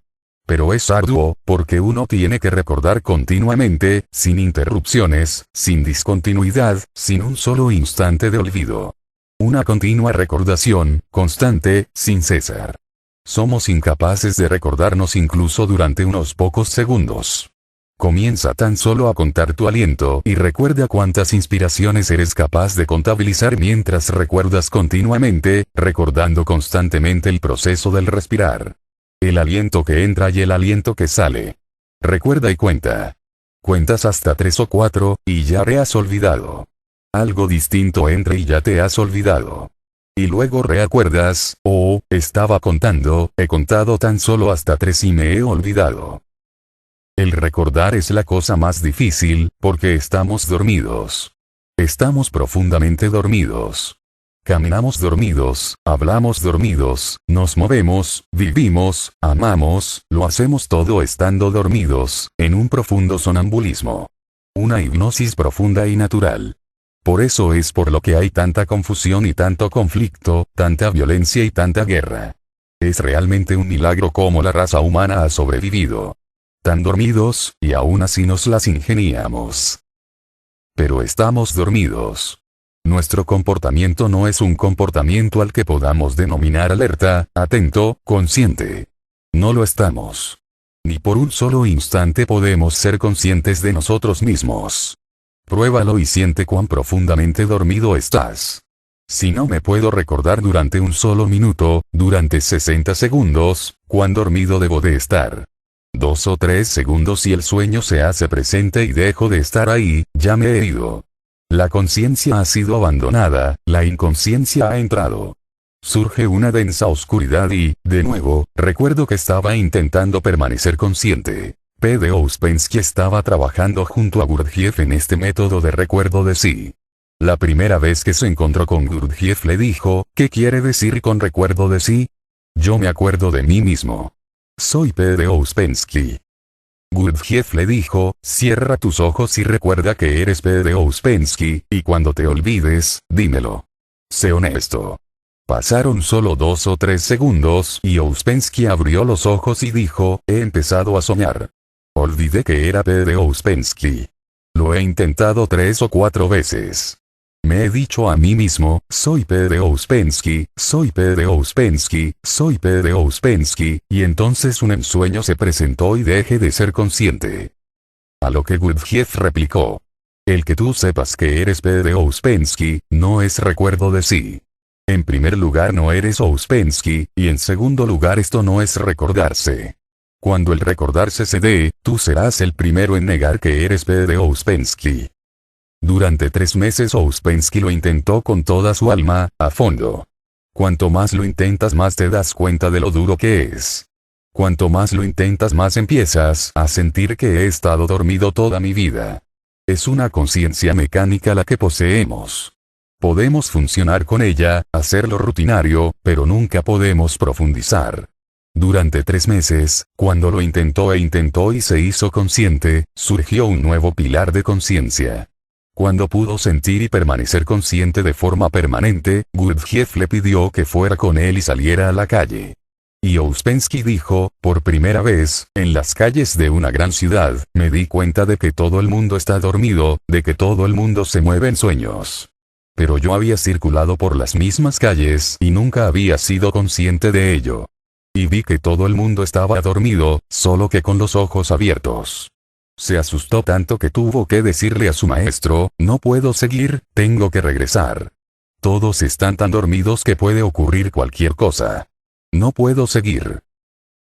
Pero es arduo, porque uno tiene que recordar continuamente, sin interrupciones, sin discontinuidad, sin un solo instante de olvido. Una continua recordación, constante, sin cesar. Somos incapaces de recordarnos incluso durante unos pocos segundos. Comienza tan solo a contar tu aliento y recuerda cuántas inspiraciones eres capaz de contabilizar mientras recuerdas continuamente, recordando constantemente el proceso del respirar. El aliento que entra y el aliento que sale. Recuerda y cuenta. Cuentas hasta 3 o 4, y ya te has olvidado. Algo distinto entra y ya te has olvidado. Y luego reacuerdas, oh, estaba contando, he contado tan solo hasta 3 y me he olvidado. El recordar es la cosa más difícil, porque estamos dormidos. Estamos profundamente dormidos. Caminamos dormidos, hablamos dormidos, nos movemos, vivimos, amamos, lo hacemos todo estando dormidos, en un profundo sonambulismo. Una hipnosis profunda y natural. Por eso es por lo que hay tanta confusión y tanto conflicto, tanta violencia y tanta guerra. Es realmente un milagro cómo la raza humana ha sobrevivido. Tan dormidos, y aún así nos las ingeniamos. Pero estamos dormidos. Nuestro comportamiento no es un comportamiento al que podamos denominar alerta, atento, consciente. No lo estamos. Ni por un solo instante podemos ser conscientes de nosotros mismos. Pruébalo y siente cuán profundamente dormido estás. Si no me puedo recordar durante un solo minuto, durante 60 segundos, cuán dormido debo de estar. 2 o 3 segundos y el sueño se hace presente y dejo de estar ahí, ya me he ido. La conciencia ha sido abandonada, la inconsciencia ha entrado. Surge una densa oscuridad y, de nuevo, recuerdo que estaba intentando permanecer consciente. P. de Ouspensky estaba trabajando junto a Gurdjieff en este método de recuerdo de sí. La primera vez que se encontró con Gurdjieff le dijo, ¿qué quiere decir con recuerdo de sí? Yo me acuerdo de mí mismo. Soy P. de Ouspensky. Gurdjieff le dijo, cierra tus ojos y recuerda que eres P. de Ouspensky, y cuando te olvides, dímelo. Sé honesto. Pasaron solo 2 o 3 segundos y Ouspensky abrió los ojos y dijo, he empezado a soñar. Olvidé que era P. de Ouspensky. Lo he intentado 3 o 4 veces. Me he dicho a mí mismo, soy P. de Ouspensky, soy P. de Ouspensky, soy P. de Ouspensky, y entonces un ensueño se presentó y dejé de ser consciente. A lo que Gurdjieff replicó. El que tú sepas que eres P. de Ouspensky, no es recuerdo de sí. En primer lugar no eres Ouspensky, y en segundo lugar esto no es recordarse. Cuando el recordarse se dé, tú serás el primero en negar que eres P. de Ouspensky. Durante 3 meses Ouspensky lo intentó con toda su alma, a fondo. Cuanto más lo intentas más te das cuenta de lo duro que es. Cuanto más lo intentas más empiezas a sentir que he estado dormido toda mi vida. Es una conciencia mecánica la que poseemos. Podemos funcionar con ella, hacerlo rutinario, pero nunca podemos profundizar. Durante 3 meses, cuando lo intentó y se hizo consciente, surgió un nuevo pilar de conciencia. Cuando pudo sentir y permanecer consciente de forma permanente, Gurdjieff le pidió que fuera con él y saliera a la calle. Y Ouspensky dijo, por primera vez, en las calles de una gran ciudad, me di cuenta de que todo el mundo está dormido, de que todo el mundo se mueve en sueños. Pero yo había circulado por las mismas calles y nunca había sido consciente de ello. Y vi que todo el mundo estaba dormido, solo que con los ojos abiertos. Se asustó tanto que tuvo que decirle a su maestro, no puedo seguir, tengo que regresar. Todos están tan dormidos que puede ocurrir cualquier cosa. No puedo seguir.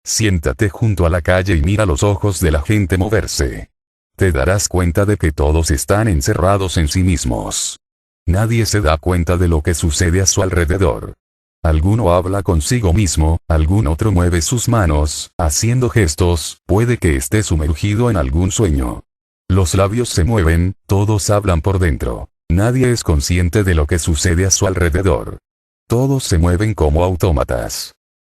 Siéntate junto a la calle y mira los ojos de la gente moverse. Te darás cuenta de que todos están encerrados en sí mismos. Nadie se da cuenta de lo que sucede a su alrededor. Alguno habla consigo mismo, algún otro mueve sus manos, haciendo gestos, puede que esté sumergido en algún sueño. Los labios se mueven, todos hablan por dentro. Nadie es consciente de lo que sucede a su alrededor. Todos se mueven como autómatas.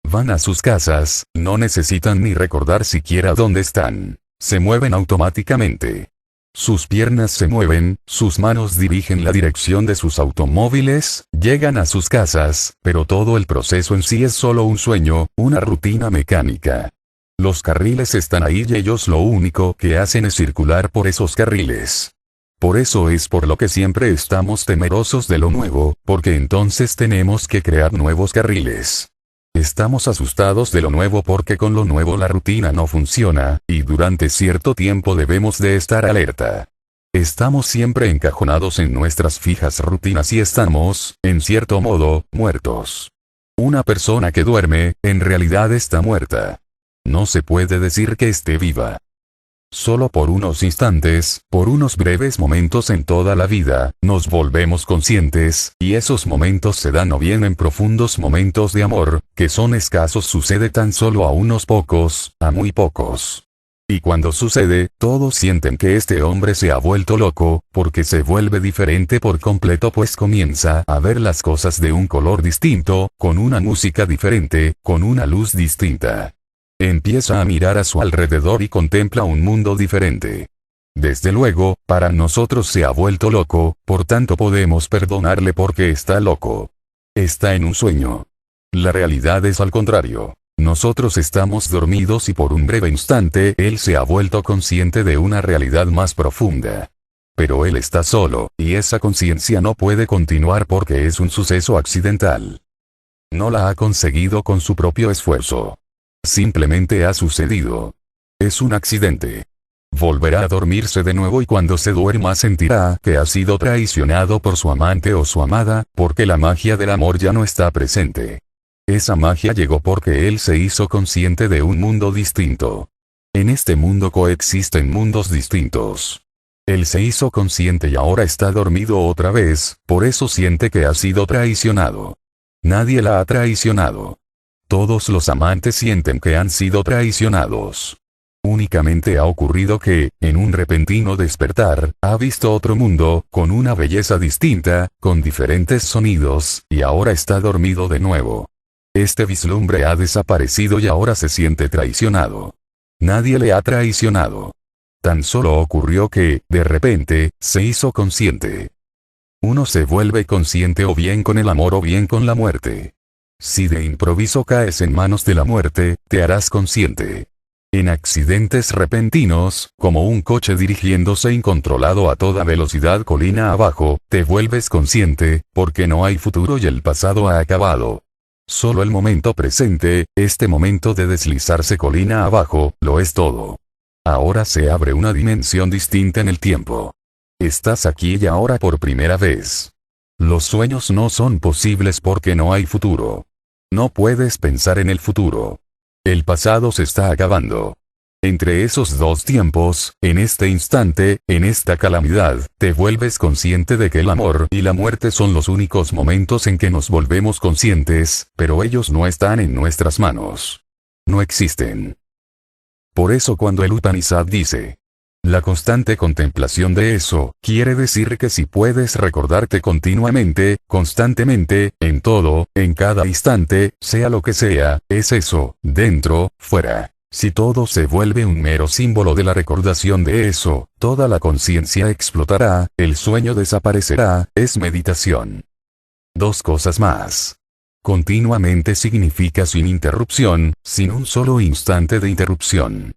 Van a sus casas, no necesitan ni recordar siquiera dónde están. Se mueven automáticamente. Sus piernas se mueven, sus manos dirigen la dirección de sus automóviles, llegan a sus casas, pero todo el proceso en sí es solo un sueño, una rutina mecánica. Los carriles están ahí y ellos lo único que hacen es circular por esos carriles. Por eso es por lo que siempre estamos temerosos de lo nuevo, porque entonces tenemos que crear nuevos carriles. Estamos asustados de lo nuevo porque con lo nuevo la rutina no funciona, y durante cierto tiempo debemos de estar alerta. Estamos siempre encajonados en nuestras fijas rutinas y estamos, en cierto modo, muertos. Una persona que duerme, en realidad está muerta. No se puede decir que esté viva. Solo por unos instantes, por unos breves momentos en toda la vida, nos volvemos conscientes, y esos momentos se dan o bien en profundos momentos de amor, que son escasos, sucede tan solo a unos pocos, a muy pocos. Y cuando sucede, todos sienten que este hombre se ha vuelto loco, porque se vuelve diferente por completo, pues comienza a ver las cosas de un color distinto, con una música diferente, con una luz distinta. Empieza a mirar a su alrededor y contempla un mundo diferente. Desde luego, para nosotros se ha vuelto loco, por tanto podemos perdonarle porque está loco. Está en un sueño. La realidad es al contrario. Nosotros estamos dormidos y por un breve instante él se ha vuelto consciente de una realidad más profunda. Pero él está solo, y esa conciencia no puede continuar porque es un suceso accidental. No la ha conseguido con su propio esfuerzo. Simplemente ha sucedido. Es un accidente. Volverá a dormirse de nuevo y cuando se duerma sentirá que ha sido traicionado por su amante o su amada, porque la magia del amor ya no está presente. Esa magia llegó porque él se hizo consciente de un mundo distinto. En este mundo coexisten mundos distintos. Él se hizo consciente y ahora está dormido otra vez, por eso siente que ha sido traicionado. Nadie la ha traicionado. Todos los amantes sienten que han sido traicionados. Únicamente ha ocurrido que, en un repentino despertar, ha visto otro mundo, con una belleza distinta, con diferentes sonidos, y ahora está dormido de nuevo. Este vislumbre ha desaparecido y ahora se siente traicionado. Nadie le ha traicionado. Tan solo ocurrió que, de repente, se hizo consciente. Uno se vuelve consciente o bien con el amor o bien con la muerte. Si de improviso caes en manos de la muerte, te harás consciente. En accidentes repentinos, como un coche dirigiéndose incontrolado a toda velocidad colina abajo, te vuelves consciente, porque no hay futuro y el pasado ha acabado. Solo el momento presente, este momento de deslizarse colina abajo, lo es todo. Ahora se abre una dimensión distinta en el tiempo. Estás aquí y ahora por primera vez. Los sueños no son posibles porque no hay futuro. No puedes pensar en el futuro. El pasado se está acabando. Entre esos dos tiempos, en este instante, en esta calamidad, te vuelves consciente de que el amor y la muerte son los únicos momentos en que nos volvemos conscientes, pero ellos no están en nuestras manos. No existen. Por eso cuando el Upanishad dice, la constante contemplación de eso, quiere decir que si puedes recordarte continuamente, constantemente, en todo, en cada instante, sea lo que sea, es eso, dentro, fuera. Si todo se vuelve un mero símbolo de la recordación de eso, toda la conciencia explotará, el sueño desaparecerá, es meditación. Dos cosas más. Continuamente significa sin interrupción, sin un solo instante de interrupción.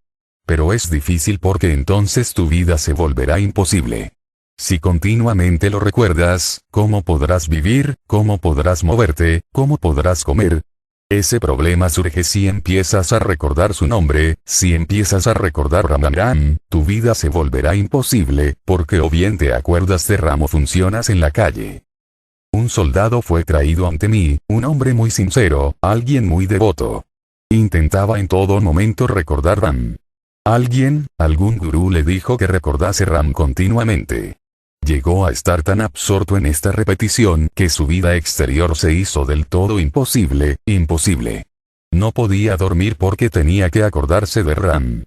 Pero es difícil porque entonces tu vida se volverá imposible. Si continuamente lo recuerdas, ¿cómo podrás vivir? ¿Cómo podrás moverte? ¿Cómo podrás comer? Ese problema surge si empiezas a recordar su nombre, si empiezas a recordar Ram, tu vida se volverá imposible, porque o bien te acuerdas de Ram o funcionas en la calle. Un soldado fue traído ante mí, un hombre muy sincero, alguien muy devoto. Intentaba en todo momento recordar Ram. Algún gurú le dijo que recordase Ram continuamente. Llegó a estar tan absorto en esta repetición que su vida exterior se hizo del todo imposible. No podía dormir porque tenía que acordarse de Ram.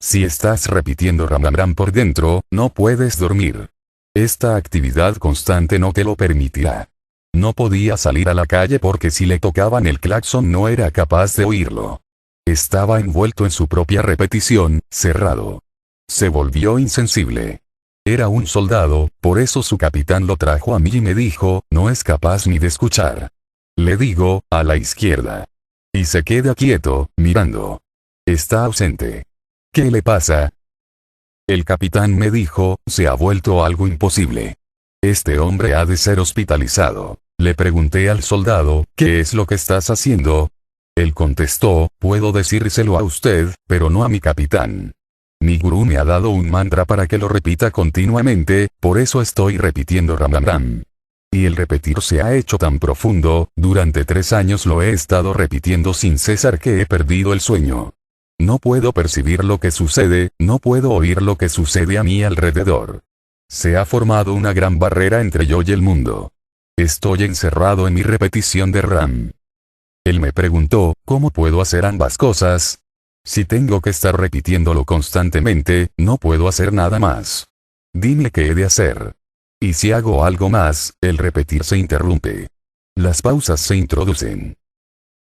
Si estás repitiendo Ram por dentro, no puedes dormir. Esta actividad constante no te lo permitirá. No podía salir a la calle porque si le tocaban el claxon no era capaz de oírlo. Estaba envuelto en su propia repetición, cerrado. Se volvió insensible. Era un soldado, por eso su capitán lo trajo a mí y me dijo, no es capaz ni de escuchar. Le digo, a la izquierda. Y se queda quieto, mirando. Está ausente. ¿Qué le pasa? El capitán me dijo, se ha vuelto algo imposible. Este hombre ha de ser hospitalizado. Le pregunté al soldado, ¿qué es lo que estás haciendo? Él contestó, puedo decírselo a usted, pero no a mi capitán. Mi gurú me ha dado un mantra para que lo repita continuamente, por eso estoy repitiendo Ram. Y el repetir se ha hecho tan profundo, durante 3 años lo he estado repitiendo sin cesar que he perdido el sueño. No puedo percibir lo que sucede, no puedo oír lo que sucede a mi alrededor. Se ha formado una gran barrera entre yo y el mundo. Estoy encerrado en mi repetición de RAM. Él me preguntó, ¿cómo puedo hacer ambas cosas? Si tengo que estar repitiéndolo constantemente, no puedo hacer nada más. Dime qué he de hacer. Y si hago algo más, el repetir se interrumpe. Las pausas se introducen.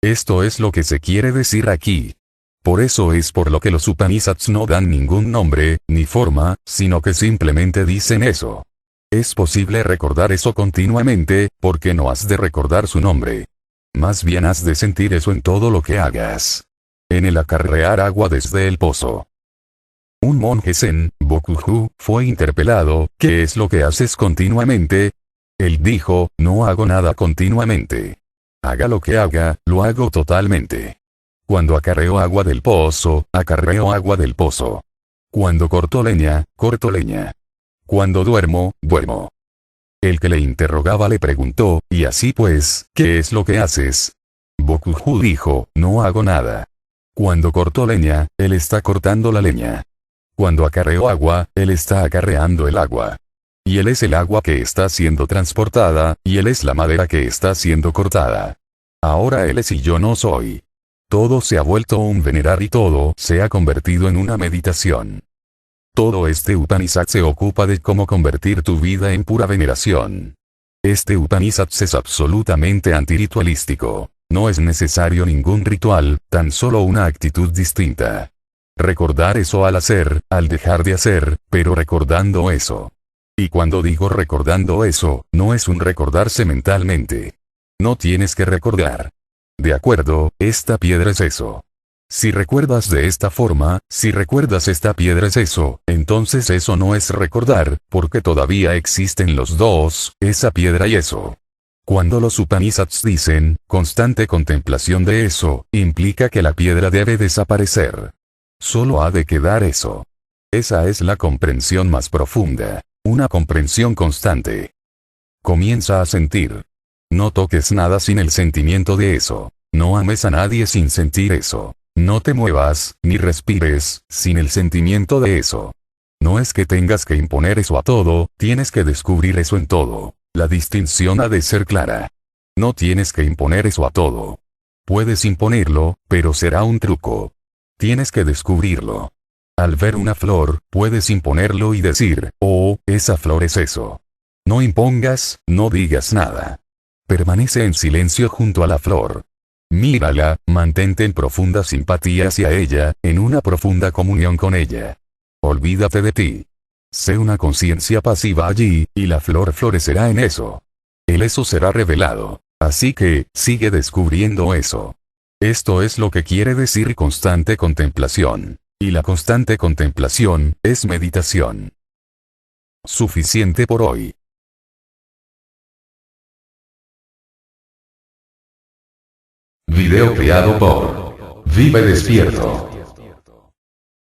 Esto es lo que se quiere decir aquí. Por eso es por lo que los Upanishads no dan ningún nombre, ni forma, sino que simplemente dicen eso. Es posible recordar eso continuamente, porque no has de recordar su nombre. Más bien has de sentir eso en todo lo que hagas. En el acarrear agua desde el pozo. Un monje zen, Bokuju, fue interpelado, ¿qué es lo que haces continuamente? Él dijo, no hago nada continuamente. Haga lo que haga, lo hago totalmente. Cuando acarreo agua del pozo, acarreo agua del pozo. Cuando corto leña, corto leña. Cuando duermo, duermo. El que le interrogaba le preguntó, y así pues, ¿qué es lo que haces? Bokuju dijo, no hago nada. Cuando corto leña, él está cortando la leña. Cuando acarreo agua, él está acarreando el agua. Y él es el agua que está siendo transportada, y él es la madera que está siendo cortada. Ahora él es y yo no soy. Todo se ha vuelto un venerar y todo se ha convertido en una meditación. Todo este Upanishad se ocupa de cómo convertir tu vida en pura veneración. Este Upanishad es absolutamente antiritualístico. No es necesario ningún ritual, tan solo una actitud distinta. Recordar eso al hacer, al dejar de hacer, pero recordando eso. Y cuando digo recordando eso, no es un recordarse mentalmente. No tienes que recordar. De acuerdo, esta piedra es eso. Si recuerdas de esta forma, si recuerdas esta piedra es eso, entonces eso no es recordar, porque todavía existen los dos, esa piedra y eso. Cuando los Upanishads dicen, constante contemplación de eso, implica que la piedra debe desaparecer. Solo ha de quedar eso. Esa es la comprensión más profunda. Una comprensión constante. Comienza a sentir. No toques nada sin el sentimiento de eso. No ames a nadie sin sentir eso. No te muevas, ni respires, sin el sentimiento de eso. No es que tengas que imponer eso a todo, tienes que descubrir eso en todo. La distinción ha de ser clara. No tienes que imponer eso a todo. Puedes imponerlo, pero será un truco. Tienes que descubrirlo. Al ver una flor, puedes imponerlo y decir, oh, esa flor es eso. No impongas, no digas nada. Permanece en silencio junto a la flor. Mírala, mantente en profunda simpatía hacia ella, en una profunda comunión con ella. Olvídate de ti. Sé una conciencia pasiva allí, y la flor florecerá en eso. El eso será revelado. Así que, sigue descubriendo eso. Esto es lo que quiere decir constante contemplación. Y la constante contemplación, es meditación. Suficiente por hoy. Video creado por Vive Despierto.